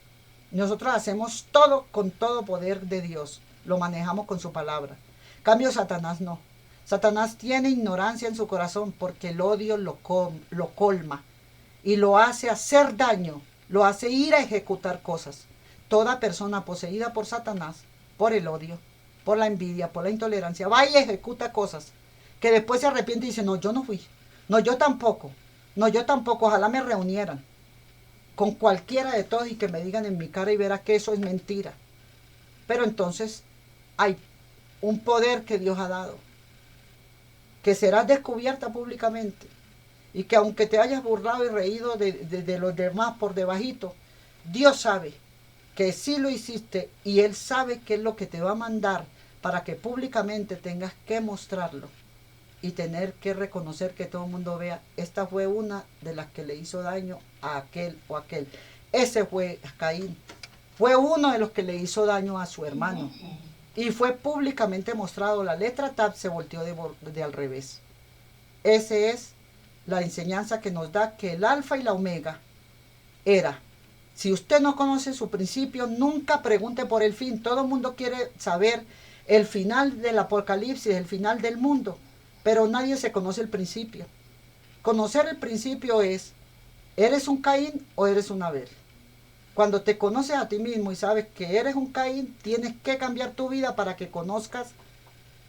Nosotros hacemos todo con todo poder de Dios. Lo manejamos con su palabra. En cambio Satanás no. Satanás tiene ignorancia en su corazón porque el odio lo colma y lo hace hacer daño, lo hace ir a ejecutar cosas. Toda persona poseída por Satanás, por el odio, por la envidia, por la intolerancia, va y ejecuta cosas que después se arrepiente y dice, no, yo no fui, no, yo tampoco, ojalá me reunieran con cualquiera de todos y que me digan en mi cara y verá que eso es mentira. Pero entonces hay un poder que Dios ha dado, que serás descubierta públicamente y que aunque te hayas burlado y reído de los demás por debajito, Dios sabe que sí lo hiciste y Él sabe qué es lo que te va a mandar para que públicamente tengas que mostrarlo y tener que reconocer que todo el mundo vea, esta fue una de las que le hizo daño a aquel o aquel. Ese fue Caín, fue uno de los que le hizo daño a su hermano y fue públicamente mostrado. La letra Tav se volteó de al revés. Esa es la enseñanza que nos da que el alfa y la omega era. Si usted no conoce su principio, nunca pregunte por el fin. Todo el mundo quiere saber el final del apocalipsis, el final del mundo, pero nadie se conoce el principio. Conocer el principio es, ¿eres un Caín o eres un Abel? Cuando te conoces a ti mismo y sabes que eres un Caín, tienes que cambiar tu vida para que conozcas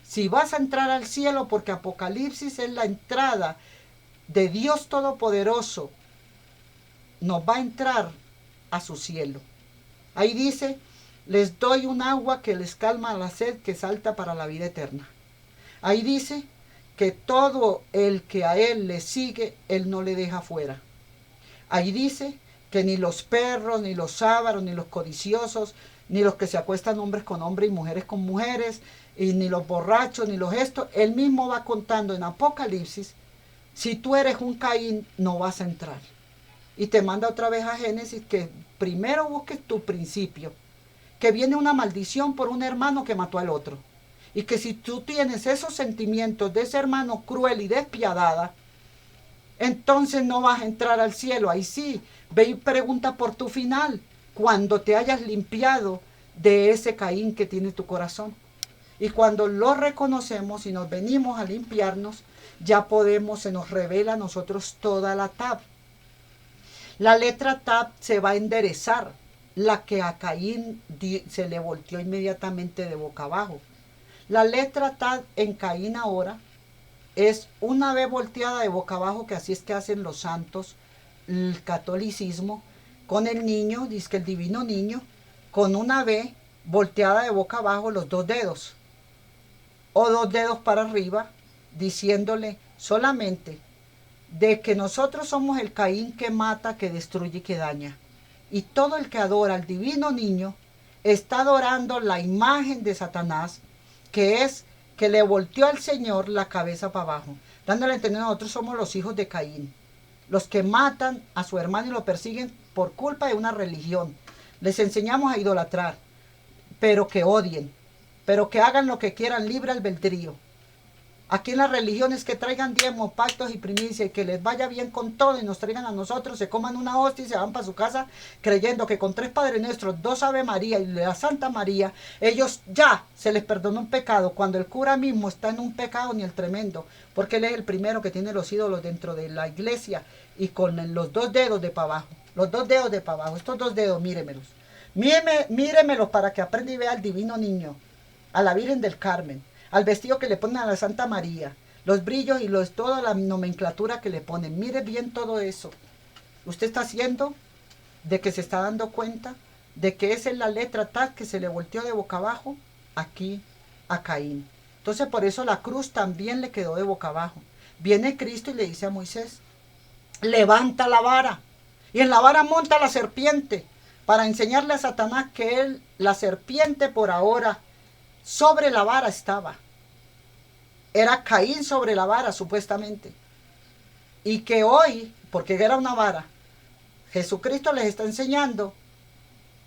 si vas a entrar al cielo, porque Apocalipsis es la entrada de Dios Todopoderoso. Nos va a entrar a su cielo. Ahí dice, les doy un agua que les calma la sed, que salta para la vida eterna. Ahí dice que todo el que a él le sigue, él no le deja fuera. Ahí dice que ni los perros, ni los ávaros, ni los codiciosos, ni los que se acuestan hombres con hombres y mujeres con mujeres, y ni los borrachos, ni los estos, él mismo va contando en Apocalipsis, si tú eres un Caín, no vas a entrar. Y te manda otra vez a Génesis que primero busques tu principio, que viene una maldición por un hermano que mató al otro. Y que si tú tienes esos sentimientos de ese hermano cruel y despiadada, entonces no vas a entrar al cielo. Ahí sí, ve y pregunta por tu final, cuando te hayas limpiado de ese Caín que tiene tu corazón. Y cuando lo reconocemos y nos venimos a limpiarnos, ya podemos, se nos revela a nosotros toda la Tav. La letra Tav se va a enderezar, la que a Caín se le volteó inmediatamente de boca abajo. La letra Tad en Caín ahora es una vez volteada de boca abajo, que así es que hacen los santos, el catolicismo, con el niño, dice que el divino niño, con una V volteada de boca abajo los dos dedos, o dos dedos para arriba, diciéndole solamente de que nosotros somos el Caín que mata, que destruye y que daña. Y todo el que adora al divino niño está adorando la imagen de Satanás, que es que le volteó al Señor la cabeza para abajo, dándole a entender nosotros somos los hijos de Caín, los que matan a su hermano y lo persiguen por culpa de una religión. Les enseñamos a idolatrar, pero que odien, pero que hagan lo que quieran, libre albedrío. Aquí en las religiones que traigan diezmos, pactos y primicias y que les vaya bien con todo y nos traigan a nosotros, se coman una hostia y se van para su casa creyendo que con 3 Padres Nuestros, 2 Ave María y la Santa María, ellos ya se les perdonó un pecado, cuando el cura mismo está en un pecado ni el tremendo, porque él es el primero que tiene los ídolos dentro de la iglesia y con los 2 dedos de para abajo, los 2 dedos de para abajo, estos 2 dedos, míremelos, míremelos para que aprenda y vea al divino niño, a la Virgen del Carmen, al vestido que le ponen a la Santa María, los brillos y toda la nomenclatura que le ponen. Mire bien todo eso. Usted está haciendo de que se está dando cuenta de que esa es la letra Tad que se le volteó de boca abajo aquí a Caín. Entonces por eso la cruz también le quedó de boca abajo. Viene Cristo y le dice a Moisés, levanta la vara. Y en la vara monta la serpiente para enseñarle a Satanás que él, la serpiente por ahora, sobre la vara estaba. Era Caín sobre la vara, supuestamente. Y que hoy, porque era una vara, Jesucristo les está enseñando,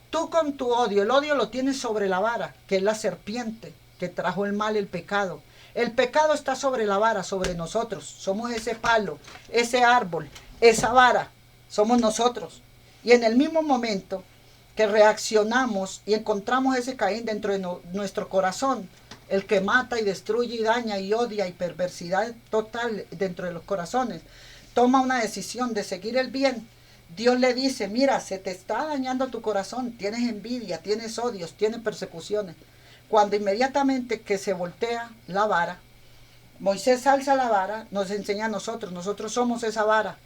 tú con tu odio, el odio lo tienes sobre la vara, que es la serpiente que trajo el mal, el pecado. El pecado está sobre la vara, sobre nosotros. Somos ese palo, ese árbol, esa vara. Somos nosotros. Y en el mismo momento que reaccionamos y encontramos ese Caín dentro de nuestro corazón, el que mata y destruye y daña y odia y perversidad total dentro de los corazones, toma una decisión de seguir el bien, Dios le dice, mira, se te está dañando tu corazón, tienes envidia, tienes odios, tienes persecuciones. Cuando inmediatamente que se voltea la vara, Moisés alza la vara, nos enseña a nosotros somos esa vara,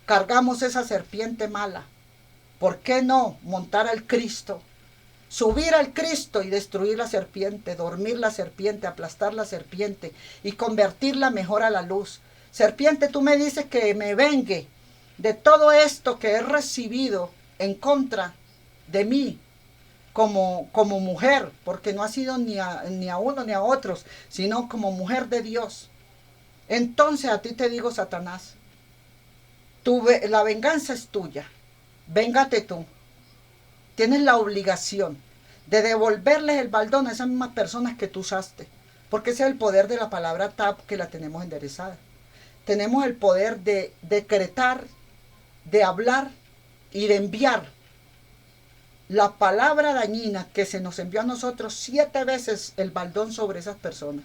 cargamos esa serpiente mala. ¿Por qué no montar al Cristo? Subir al Cristo y destruir la serpiente, dormir la serpiente, aplastar la serpiente y convertirla mejor a la luz. Serpiente, tú me dices que me vengue de todo esto que he recibido en contra de mí como mujer, porque no ha sido ni a uno ni a otros, sino como mujer de Dios. Entonces a ti te digo, Satanás, la venganza es tuya, véngate tú. Tienes la obligación de devolverles el baldón a esas mismas personas que tú usaste. Porque ese es el poder de la palabra TAP que la tenemos enderezada. Tenemos el poder de decretar, de hablar y de enviar la palabra dañina que se nos envió a nosotros 7 veces el baldón sobre esas personas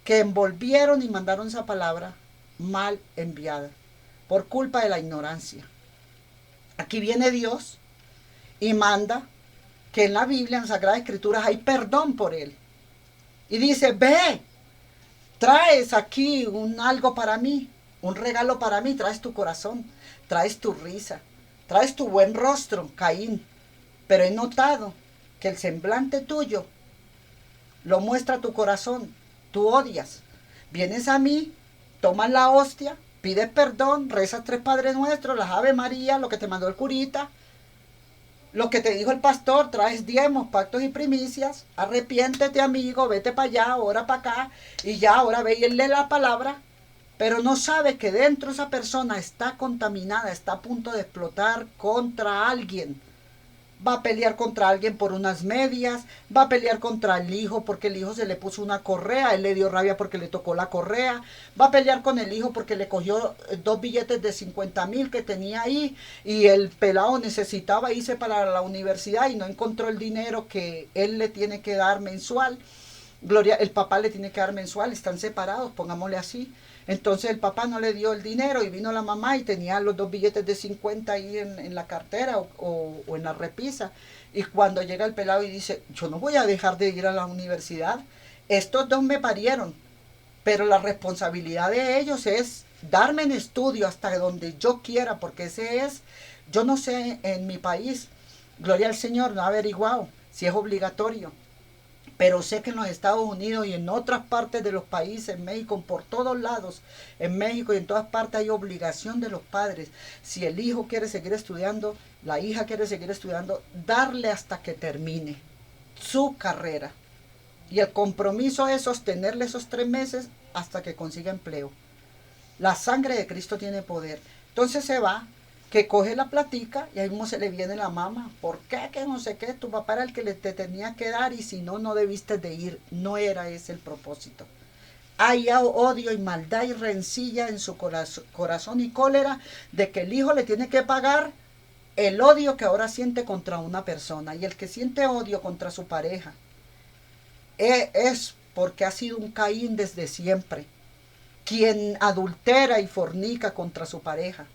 que envolvieron y mandaron esa palabra mal enviada por culpa de la ignorancia. Aquí viene Dios y manda que en la Biblia, en las Sagradas Escrituras, hay perdón por él. Y dice, ve, traes aquí algo para mí, un regalo para mí, traes tu corazón, traes tu risa, traes tu buen rostro, Caín. Pero he notado que el semblante tuyo lo muestra tu corazón, tú odias. Vienes a mí, tomas la hostia, pides perdón, rezas 3 Padres Nuestros, las Ave María, lo que te mandó el curita, lo que te dijo el pastor, traes diezmos, pactos y primicias, arrepiéntete amigo, vete para allá, ora para acá, y ya ahora ve y lee la palabra, pero no sabe que dentro esa persona está contaminada, está a punto de explotar contra alguien. Va a pelear contra alguien por unas medias, va a pelear contra el hijo porque el hijo se le puso una correa, él le dio rabia porque le tocó la correa, va a pelear con el hijo porque le cogió 2 billetes de 50,000 que tenía ahí y el pelado necesitaba irse para la universidad y no encontró el dinero que él le tiene que dar mensual. Gloria, el papá le tiene que dar mensual, están separados, pongámosle así. Entonces el papá no le dio el dinero y vino la mamá y tenía los 2 billetes de 50 ahí en la cartera o en la repisa. Y cuando llega el pelado y dice, yo no voy a dejar de ir a la universidad, Estos dos me parieron, pero la responsabilidad de ellos es darme en estudio hasta donde yo quiera, porque ese es, yo no sé en mi país, gloria al Señor, no he averiguado si es obligatorio, pero sé que en los Estados Unidos y en otras partes de los países, en México, por todos lados, en México y en todas partes hay obligación de los padres. Si el hijo quiere seguir estudiando, la hija quiere seguir estudiando, darle hasta que termine su carrera. Y el compromiso es sostenerle esos 3 meses hasta que consiga empleo. La sangre de Cristo tiene poder. Entonces se va, que coge la platica y ahí mismo se le viene la mamá. ¿Por qué? Que no sé qué. Tu papá era el que te tenía que dar y si no, no debiste de ir. No era ese el propósito. Hay odio y maldad y rencilla en su corazón y cólera de que el hijo le tiene que pagar el odio que ahora siente contra una persona. Y el que siente odio contra su pareja es porque ha sido un Caín desde siempre. Quien adultera y fornica contra su pareja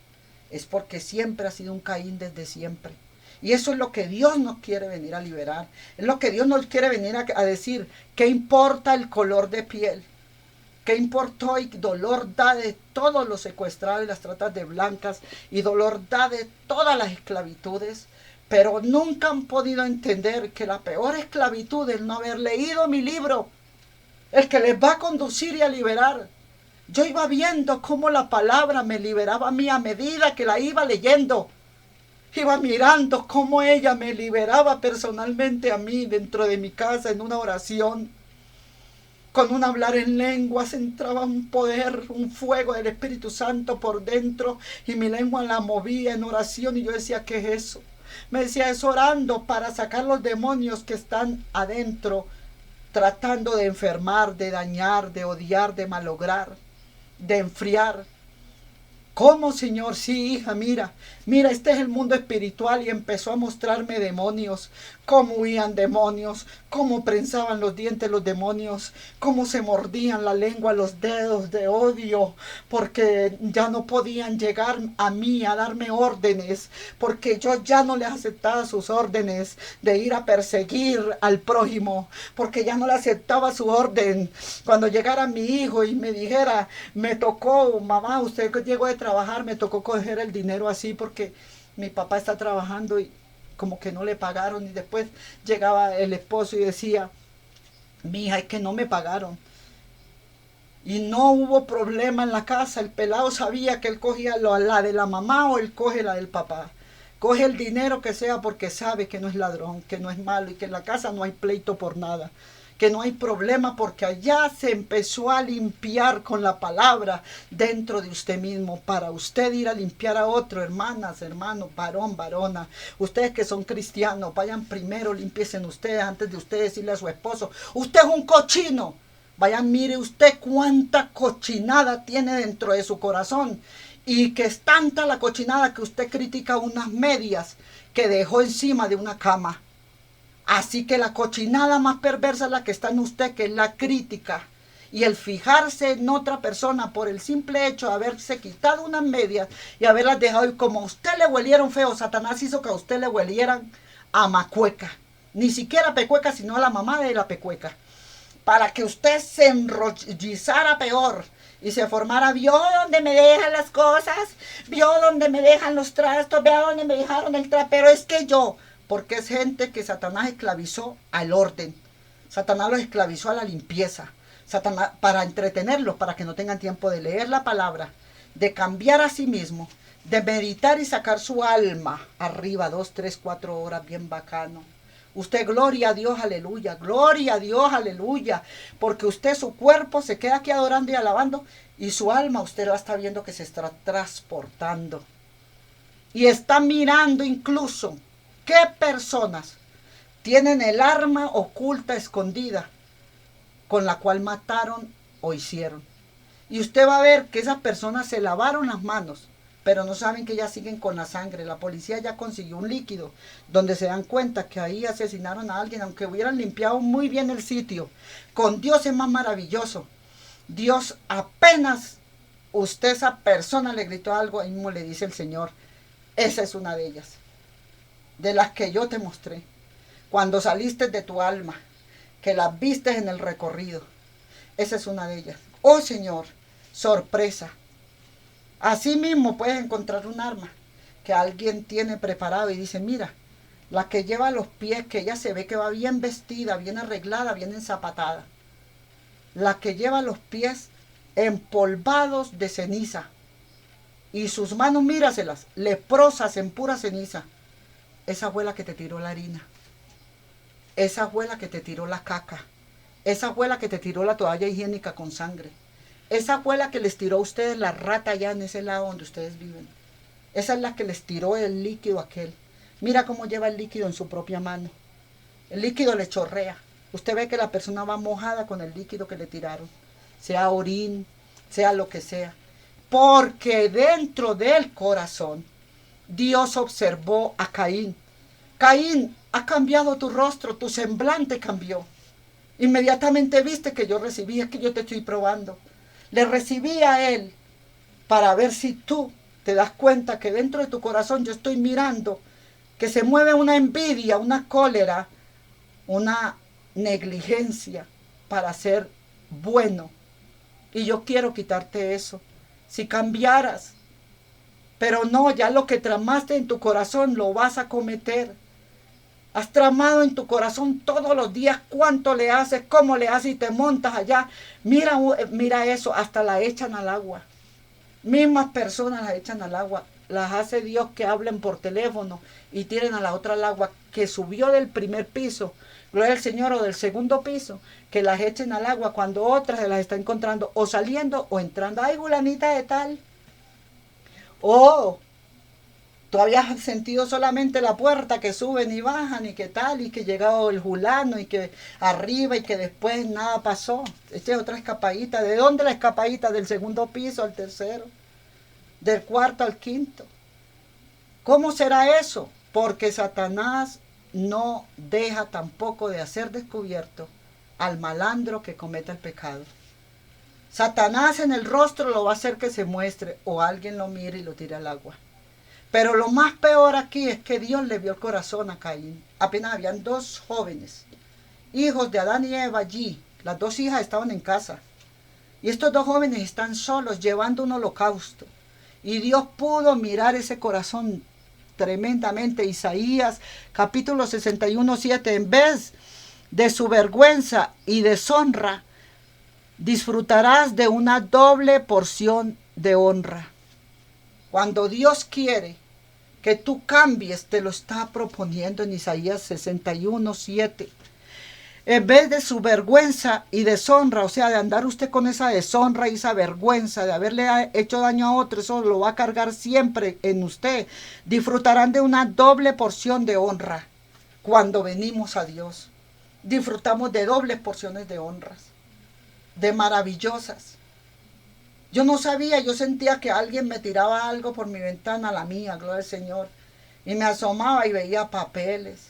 es porque siempre ha sido un Caín desde siempre. Y eso es lo que Dios nos quiere venir a liberar. Es lo que Dios nos quiere venir a decir. ¿Qué importa el color de piel? ¿Qué importó y dolor da de todos los secuestrados y las tratas de blancas? Y dolor da de todas las esclavitudes. Pero nunca han podido entender que la peor esclavitud es no haber leído mi libro. El que les va a conducir y a liberar. Yo iba viendo cómo la palabra me liberaba a mí a medida que la iba leyendo. Iba mirando cómo ella me liberaba personalmente a mí dentro de mi casa en una oración. Con un hablar en lenguas entraba un poder, un fuego del Espíritu Santo por dentro y mi lengua la movía en oración y yo decía, ¿qué es eso? Me decía, es orando para sacar los demonios que están adentro, tratando de enfermar, de dañar, de odiar, de malograr, de enfriar. ¿Cómo, Señor? Sí, hija, mira, este es el mundo espiritual y empezó a mostrarme demonios, cómo huían demonios, cómo prensaban los dientes los demonios, cómo se mordían la lengua, los dedos de odio, porque ya no podían llegar a mí a darme órdenes, porque yo ya no les aceptaba sus órdenes de ir a perseguir al prójimo, porque ya no le aceptaba su orden. Cuando llegara mi hijo y me dijera, me tocó, mamá, usted llegó de trabajar, me tocó coger el dinero así porque mi papá está trabajando y como que no le pagaron, y después llegaba el esposo y decía, mi hija, es que no me pagaron. Y no hubo problema en la casa, el pelado sabía que él cogía la de la mamá o él coge la del papá. Coge el dinero que sea porque sabe que no es ladrón, que no es malo y que en la casa no hay pleito por nada, que no hay problema porque allá se empezó a limpiar con la palabra dentro de usted mismo, para usted ir a limpiar a otro, hermanas, hermanos, varón, varona. Ustedes que son cristianos, vayan primero, limpiesen ustedes antes de usted decirle a su esposo, usted es un cochino. Vayan, mire usted cuánta cochinada tiene dentro de su corazón. Y que es tanta la cochinada que usted critica unas medias que dejó encima de una cama. Así que la cochinada más perversa es la que está en usted, que es la crítica. Y el fijarse en otra persona por el simple hecho de haberse quitado unas medias y haberlas dejado. Y como a usted le huelieron feo, Satanás hizo que a usted le huelieran a macueca. Ni siquiera pecueca, sino a la mamá de la pecueca. Para que usted se enrollizara peor y se formara, vio dónde me dejan las cosas, vio dónde me dejan los trastos, vea dónde me dejaron el trapero, es que yo, porque es gente que Satanás esclavizó al orden, Satanás los esclavizó a la limpieza, Satanás para entretenerlos, para que no tengan tiempo de leer la palabra, de cambiar a sí mismo, de meditar y sacar su alma arriba 2, 3, 4 horas bien bacano. Usted, gloria a Dios, aleluya, gloria a Dios, aleluya, porque usted su cuerpo se queda aquí adorando y alabando y su alma usted la está viendo que se está transportando y está mirando incluso qué personas tienen el arma oculta, escondida, con la cual mataron o hicieron. Y usted va a ver que esas personas se lavaron las manos, pero no saben que ya siguen con la sangre. La policía ya consiguió un líquido donde se dan cuenta que ahí asesinaron a alguien, aunque hubieran limpiado muy bien el sitio. Con Dios es más maravilloso. Dios apenas usted esa persona le gritó algo, ahí mismo le dice el Señor, esa es una de ellas, de las que yo te mostré. Cuando saliste de tu alma, que las vistes en el recorrido. Esa es una de ellas. Oh Señor, sorpresa. Así mismo puedes encontrar un arma que alguien tiene preparado y dice, mira, la que lleva los pies, que ella se ve que va bien vestida, bien arreglada, bien enzapatada. La que lleva los pies empolvados de ceniza. Y sus manos, míraselas, leprosas en pura ceniza. Esa fue la que te tiró la harina. Esa fue la que te tiró la caca. Esa fue la que te tiró la toalla higiénica con sangre. Esa fue la que les tiró a ustedes la rata allá en ese lado donde ustedes viven. Esa es la que les tiró el líquido aquel. Mira cómo lleva el líquido en su propia mano. El líquido le chorrea. Usted ve que la persona va mojada con el líquido que le tiraron. Sea orín, sea lo que sea. Porque dentro del corazón Dios observó a Caín. Caín, ha cambiado tu rostro, tu semblante cambió. Inmediatamente viste que yo recibí, es que yo te estoy probando. Le recibí a él para ver si tú te das cuenta que dentro de tu corazón yo estoy mirando que se mueve una envidia, una cólera, una negligencia para ser bueno. Y yo quiero quitarte eso. Si cambiaras, pero no, ya lo que tramaste en tu corazón lo vas a cometer. Has tramado en tu corazón todos los días cuánto le haces, cómo le haces y te montas allá. Mira eso, hasta la echan al agua. Mismas personas las echan al agua. Las hace Dios que hablen por teléfono y tiren a la otra al agua que subió del primer piso, gloria al Señor, o del segundo piso, que las echen al agua cuando otras se las está encontrando o saliendo o entrando. Ay, fulanita de tal. Oh, tú habías sentido solamente la puerta que suben y bajan y que tal, y que llegado el fulano y que arriba y que después nada pasó. Esta es otra escapadita. ¿De dónde la escapadita? Del segundo piso al tercero, del cuarto al quinto. ¿Cómo será eso? Porque Satanás no deja tampoco de hacer descubierto al malandro que cometa el pecado. Satanás en el rostro lo va a hacer que se muestre o alguien lo mire y lo tire al agua. Pero lo más peor aquí es que Dios le vio el corazón a Caín. Apenas habían dos jóvenes, hijos de Adán y Eva allí. Las dos hijas estaban en casa. Y estos dos jóvenes están solos llevando un holocausto. Y Dios pudo mirar ese corazón tremendamente. Isaías capítulo 61:7. En vez de su vergüenza y deshonra, disfrutarás de una doble porción de honra. Cuando Dios quiere que tú cambies, te lo está proponiendo en Isaías 61:7. En vez de su vergüenza y deshonra, o sea, de andar usted con esa deshonra y esa vergüenza de haberle hecho daño a otro, eso lo va a cargar siempre en usted. Disfrutarán de una doble porción de honra cuando venimos a Dios. Disfrutamos de dobles porciones de honras, de maravillosas. Yo no sabía, yo sentía que alguien me tiraba algo por mi ventana, la mía, gloria al Señor. Y me asomaba y veía papeles.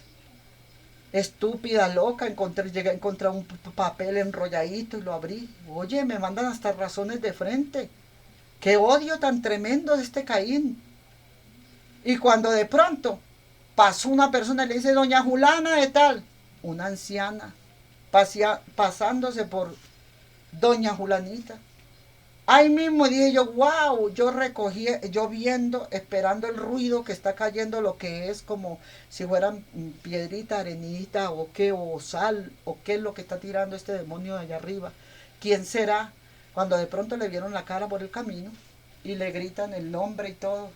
Estúpida, loca, llegué a encontrar un papel enrolladito y lo abrí. Oye, me mandan hasta razones de frente. Qué odio tan tremendo de este Caín. Y cuando de pronto pasó una persona y le dice, doña Julana de tal, una anciana, pasándose por doña Julanita. Ahí mismo dije yo, wow, yo recogí, yo viendo, esperando el ruido que está cayendo, lo que es como si fueran piedrita, arenita, o qué, o sal, o qué es lo que está tirando este demonio de allá arriba. ¿Quién será? Cuando de pronto le vieron la cara por el camino y le gritan el nombre y todo.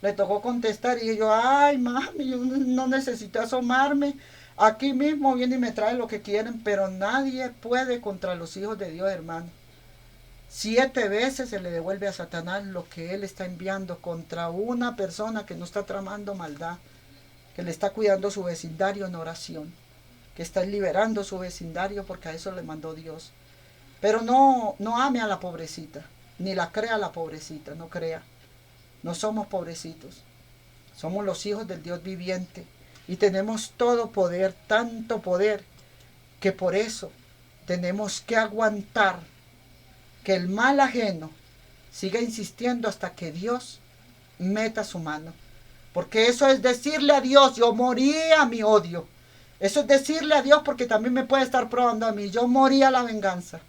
Le tocó contestar y dije yo, ay mami, yo no necesito asomarme. Aquí mismo viene y me trae lo que quieren, pero nadie puede contra los hijos de Dios, hermano. 7 veces se le devuelve a Satanás lo que él está enviando contra una persona que no está tramando maldad, que le está cuidando su vecindario en oración, que está liberando su vecindario porque a eso le mandó Dios. Pero no ame a la pobrecita, ni la crea a la pobrecita, no crea. No somos pobrecitos, somos los hijos del Dios viviente y tenemos todo poder, tanto poder, que por eso tenemos que aguantar que el mal ajeno siga insistiendo hasta que Dios meta su mano. Porque eso es decirle a Dios, yo morí a mi odio. Eso es decirle a Dios, porque también me puede estar probando a mí. Yo moría a la venganza.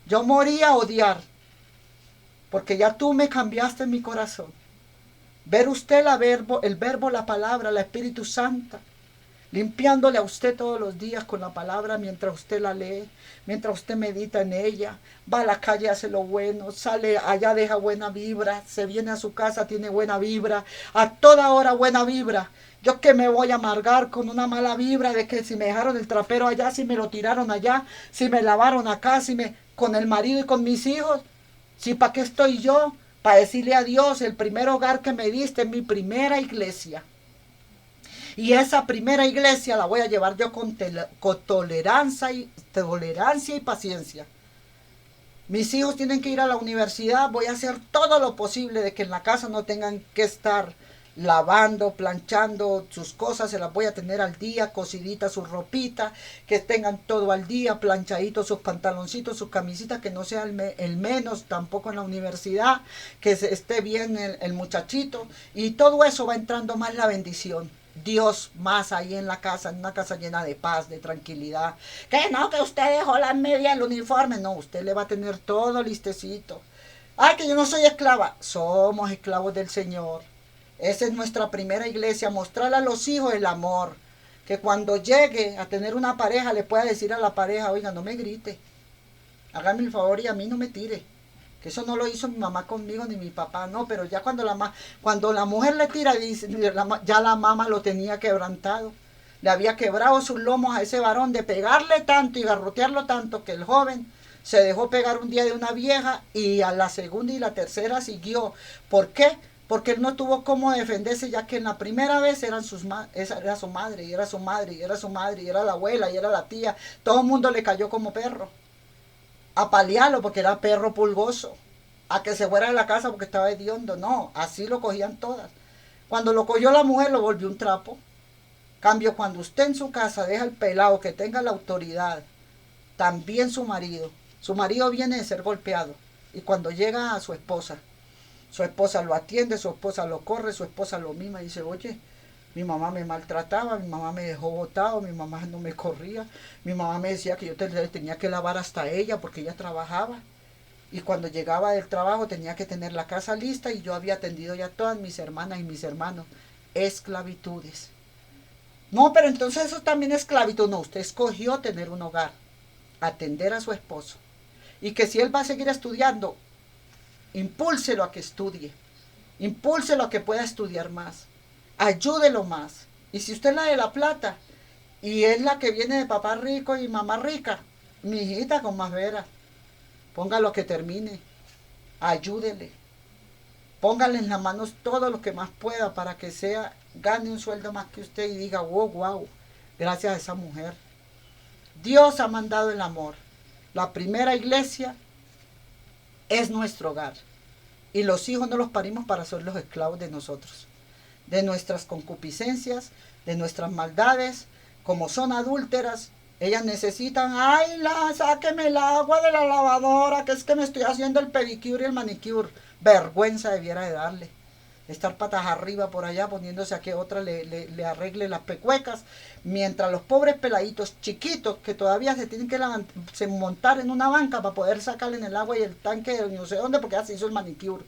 Yo moría a odiar. Porque ya tú me cambiaste en mi corazón. Ver usted el verbo, la palabra, la Espíritu Santa, limpiándole a usted todos los días con la palabra mientras usted la lee, mientras usted medita en ella, va a la calle, hace lo bueno, sale allá, deja buena vibra, se viene a su casa, tiene buena vibra, a toda hora buena vibra. Yo que me voy a amargar con una mala vibra de que si me dejaron el trapero allá, si me lo tiraron allá, si me lavaron acá, con el marido y con mis hijos. Si para qué estoy yo, para decirle a Dios, el primer hogar que me diste es mi primera iglesia. Y esa primera iglesia la voy a llevar yo con tolerancia y paciencia. Mis hijos tienen que ir a la universidad, voy a hacer todo lo posible de que en la casa no tengan que estar lavando, planchando sus cosas, se las voy a tener al día, cocidita su ropita, que tengan todo al día, planchaditos sus pantaloncitos, sus camisitas, que no sea el menos tampoco en la universidad, que esté bien el muchachito, y todo eso va entrando más la bendición. Dios más ahí en la casa, en una casa llena de paz, de tranquilidad. Que no, que usted dejó la media, el uniforme. No, usted le va a tener todo listecito. Ay, que yo no soy esclava. Somos esclavos del Señor. Esa es nuestra primera iglesia, mostrarle a los hijos el amor. Que cuando llegue a tener una pareja le pueda decir a la pareja, oiga, no me grite. Hágame el favor y a mí no me tire. Que eso no lo hizo mi mamá conmigo ni mi papá, no, pero ya cuando la mujer le tira, dice, ya la mamá lo tenía quebrantado. Le había quebrado sus lomos a ese varón de pegarle tanto y garrotearlo tanto que el joven se dejó pegar un día de una vieja y a la segunda y la tercera siguió. ¿Por qué? Porque él no tuvo cómo defenderse, ya que en la primera vez era su madre, y era su madre, y era su madre, y era la abuela, y era la tía. Todo el mundo le cayó como perro. A paliarlo porque era perro pulgoso, a que se fuera de la casa porque estaba hediondo. No, así lo cogían todas. Cuando lo cogió la mujer lo volvió un trapo. Cambio, cuando usted en su casa deja el pelado que tenga la autoridad, también su marido viene de ser golpeado, y cuando llega a su esposa lo atiende, su esposa lo corre, su esposa lo mima y dice, oye, mi mamá me maltrataba, mi mamá me dejó botado, mi mamá no me corría, mi mamá me decía que yo tenía que lavar hasta ella porque ella trabajaba. Y cuando llegaba del trabajo tenía que tener la casa lista y yo había atendido ya a todas mis hermanas y mis hermanos. Esclavitudes. No, pero entonces eso también es esclavitud. No, usted escogió tener un hogar, atender a su esposo. Y que si él va a seguir estudiando, impúlselo a que estudie. Impúlselo a que pueda estudiar más. Ayúdelo más. Y si usted es la de la plata y es la que viene de papá rico y mamá rica, mi hijita con más veras, póngalo que termine, ayúdele, póngale en las manos todo lo que más pueda para que gane un sueldo más que usted y diga, wow, gracias a esa mujer. Dios ha mandado el amor. La primera iglesia es nuestro hogar. Y los hijos no los parimos para ser los esclavos de nosotros, de nuestras concupiscencias, de nuestras maldades. Como son adúlteras, ellas necesitan, sáqueme el agua de la lavadora, que es que me estoy haciendo el pedicure y el manicure. Vergüenza debiera de darle. Estar patas arriba por allá poniéndose a que otra le arregle las pecuecas, mientras los pobres peladitos chiquitos que todavía se tienen que montar en una banca para poder sacarle en el agua y el tanque de no sé dónde porque ya se hizo el manicure.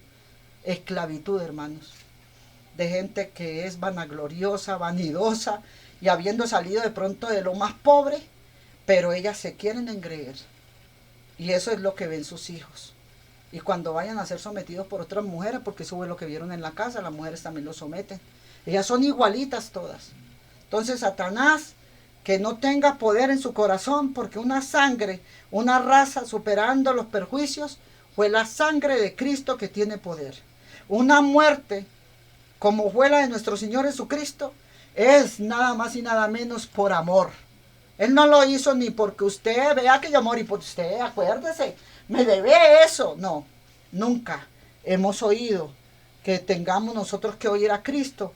Esclavitud, hermanos, de gente que es vanagloriosa, vanidosa, y habiendo salido de pronto de lo más pobre, pero ellas se quieren engreír. Y eso es lo que ven sus hijos. Y cuando vayan a ser sometidos por otras mujeres, porque eso es lo que vieron en la casa, las mujeres también los someten. Ellas son igualitas todas. Entonces Satanás, que no tenga poder en su corazón, porque una sangre, una raza superando los perjuicios, fue la sangre de Cristo que tiene poder. Una muerte, como fue la de nuestro Señor Jesucristo, es nada más y nada menos por amor. Él no lo hizo ni porque usted vea que yo morí por usted, acuérdese, me debe eso. No, nunca hemos oído que tengamos nosotros que oír a Cristo,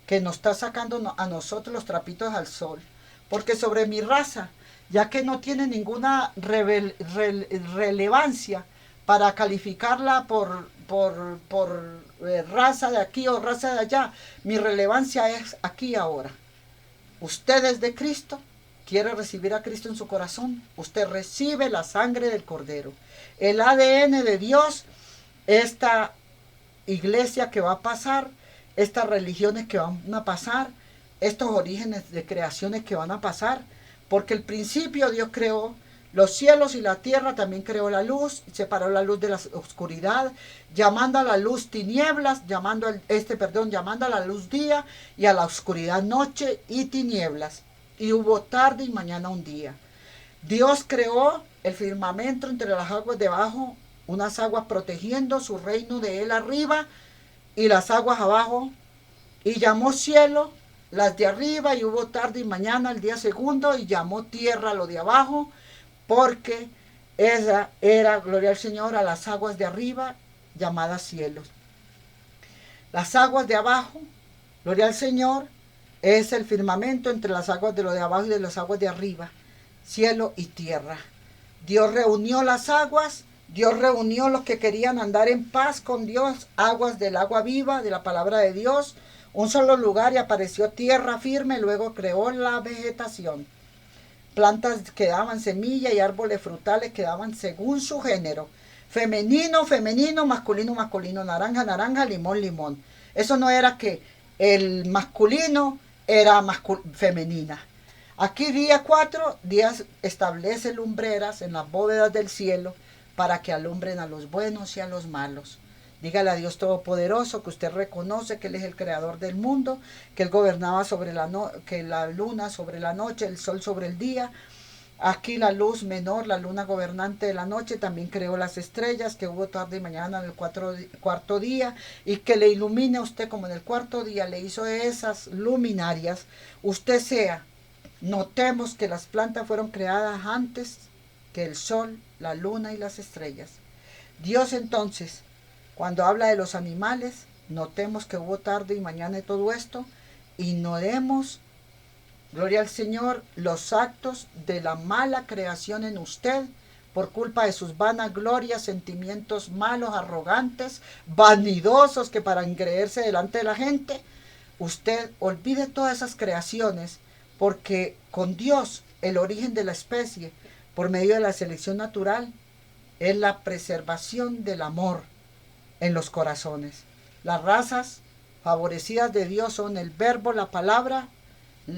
que nos está sacando a nosotros los trapitos al sol. Porque sobre mi raza, ya que no tiene ninguna relevancia para calificarla por raza de aquí o raza de allá, mi relevancia es aquí ahora. Usted es de Cristo, quiere recibir a Cristo en su corazón, usted recibe la sangre del Cordero. El ADN de Dios, esta iglesia que va a pasar, estas religiones que van a pasar, estos orígenes de creaciones que van a pasar, porque el principio Dios creó los cielos y la tierra, también creó la luz, separó la luz de la oscuridad, llamando a la luz tinieblas, llamando a la luz día y a la oscuridad noche y tinieblas. Y hubo tarde y mañana un día. Dios creó el firmamento entre las aguas debajo, unas aguas protegiendo su reino de él arriba y las aguas abajo, y llamó cielo las de arriba, y hubo tarde y mañana el día segundo, y llamó tierra lo de abajo, porque esa era, gloria al Señor, a las aguas de arriba llamadas cielos. Las aguas de abajo, gloria al Señor, es el firmamento entre las aguas de lo de abajo y de las aguas de arriba, cielo y tierra. Dios reunió las aguas, Dios reunió los que querían andar en paz con Dios, aguas del agua viva, de la palabra de Dios, un solo lugar, y apareció tierra firme, luego creó la vegetación. Plantas que daban semilla y árboles frutales que daban según su género. Femenino, femenino, masculino, masculino, naranja, naranja, limón, limón. Eso no era que el masculino era femenina. Aquí día 4, Dios establece lumbreras en las bóvedas del cielo para que alumbren a los buenos y a los malos. Dígale a Dios Todopoderoso que usted reconoce que Él es el creador del mundo, que Él gobernaba sobre que la luna sobre la noche, el sol sobre el día. Aquí la luz menor, la luna gobernante de la noche, también creó las estrellas, que hubo tarde y mañana en el cuarto día, y que le ilumine a usted como en el cuarto día le hizo esas luminarias. Usted sea, notemos que las plantas fueron creadas antes que el sol, la luna y las estrellas. Dios entonces, cuando habla de los animales, notemos que hubo tarde y mañana de todo esto, ignoremos, gloria al Señor, los actos de la mala creación en usted, por culpa de sus vanaglorias, sentimientos malos, arrogantes, vanidosos, que para engreírse delante de la gente, usted olvide todas esas creaciones, porque con Dios, el origen de la especie, por medio de la selección natural, es la preservación del amor en los corazones. Las razas favorecidas de Dios son el verbo, la palabra, el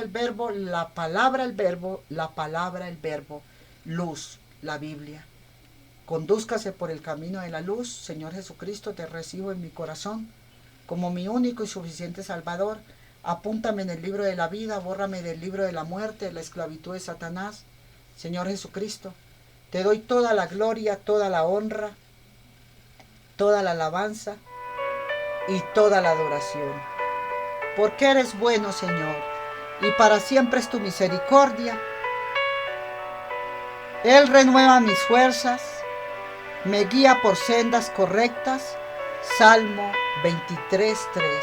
verbo, la palabra, el verbo, la palabra, el verbo, luz, la Biblia. Condúzcase por el camino de la luz. Señor Jesucristo, te recibo en mi corazón como mi único y suficiente Salvador. Apúntame en el libro de la vida, bórrame del libro de la muerte, de la esclavitud de Satanás. Señor Jesucristo, te doy toda la gloria, toda la honra, toda la alabanza y toda la adoración. Porque eres bueno, Señor, y para siempre es tu misericordia. Él renueva mis fuerzas, me guía por sendas correctas. Salmo 23:3.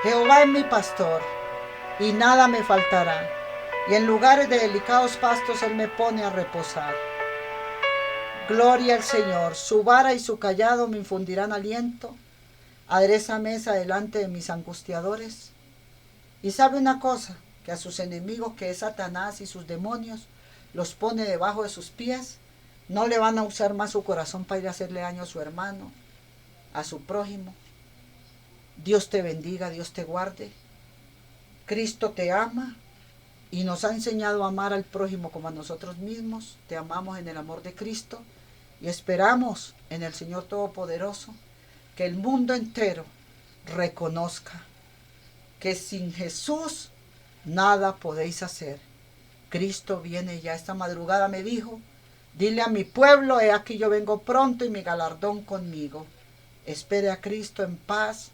Jehová es mi pastor, y nada me faltará, y en lugares de delicados pastos Él me pone a reposar. Gloria al Señor, su vara y su callado me infundirán aliento. Adereza mesa delante de mis angustiadores. Y sabe una cosa, que a sus enemigos, que es Satanás y sus demonios, los pone debajo de sus pies. No le van a usar más su corazón para ir a hacerle daño a su hermano, a su prójimo. Dios te bendiga, Dios te guarde. Cristo te ama y nos ha enseñado a amar al prójimo como a nosotros mismos. Te amamos en el amor de Cristo y esperamos en el Señor Todopoderoso que el mundo entero reconozca que sin Jesús nada podéis hacer. Cristo viene ya. Esta madrugada me dijo: dile a mi pueblo, he aquí yo vengo pronto y mi galardón conmigo. Espere a Cristo en paz,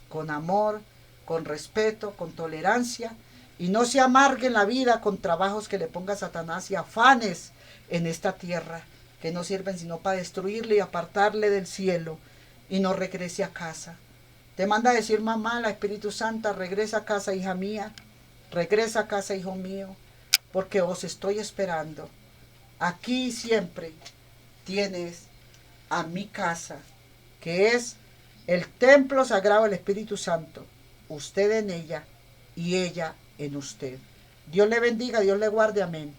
con amor, con respeto, con tolerancia, y no se amargue en la vida con trabajos que le ponga Satanás y afanes en esta tierra que no sirven sino para destruirle y apartarle del cielo, y no regrese a casa. Te manda a decir mamá, la Espíritu Santa: regresa a casa, hija mía, regresa a casa, hijo mío, porque os estoy esperando. Aquí siempre tienes a mi casa, que es el templo sagrado del Espíritu Santo, usted en ella y ella en usted. Dios le bendiga, Dios le guarde, amén.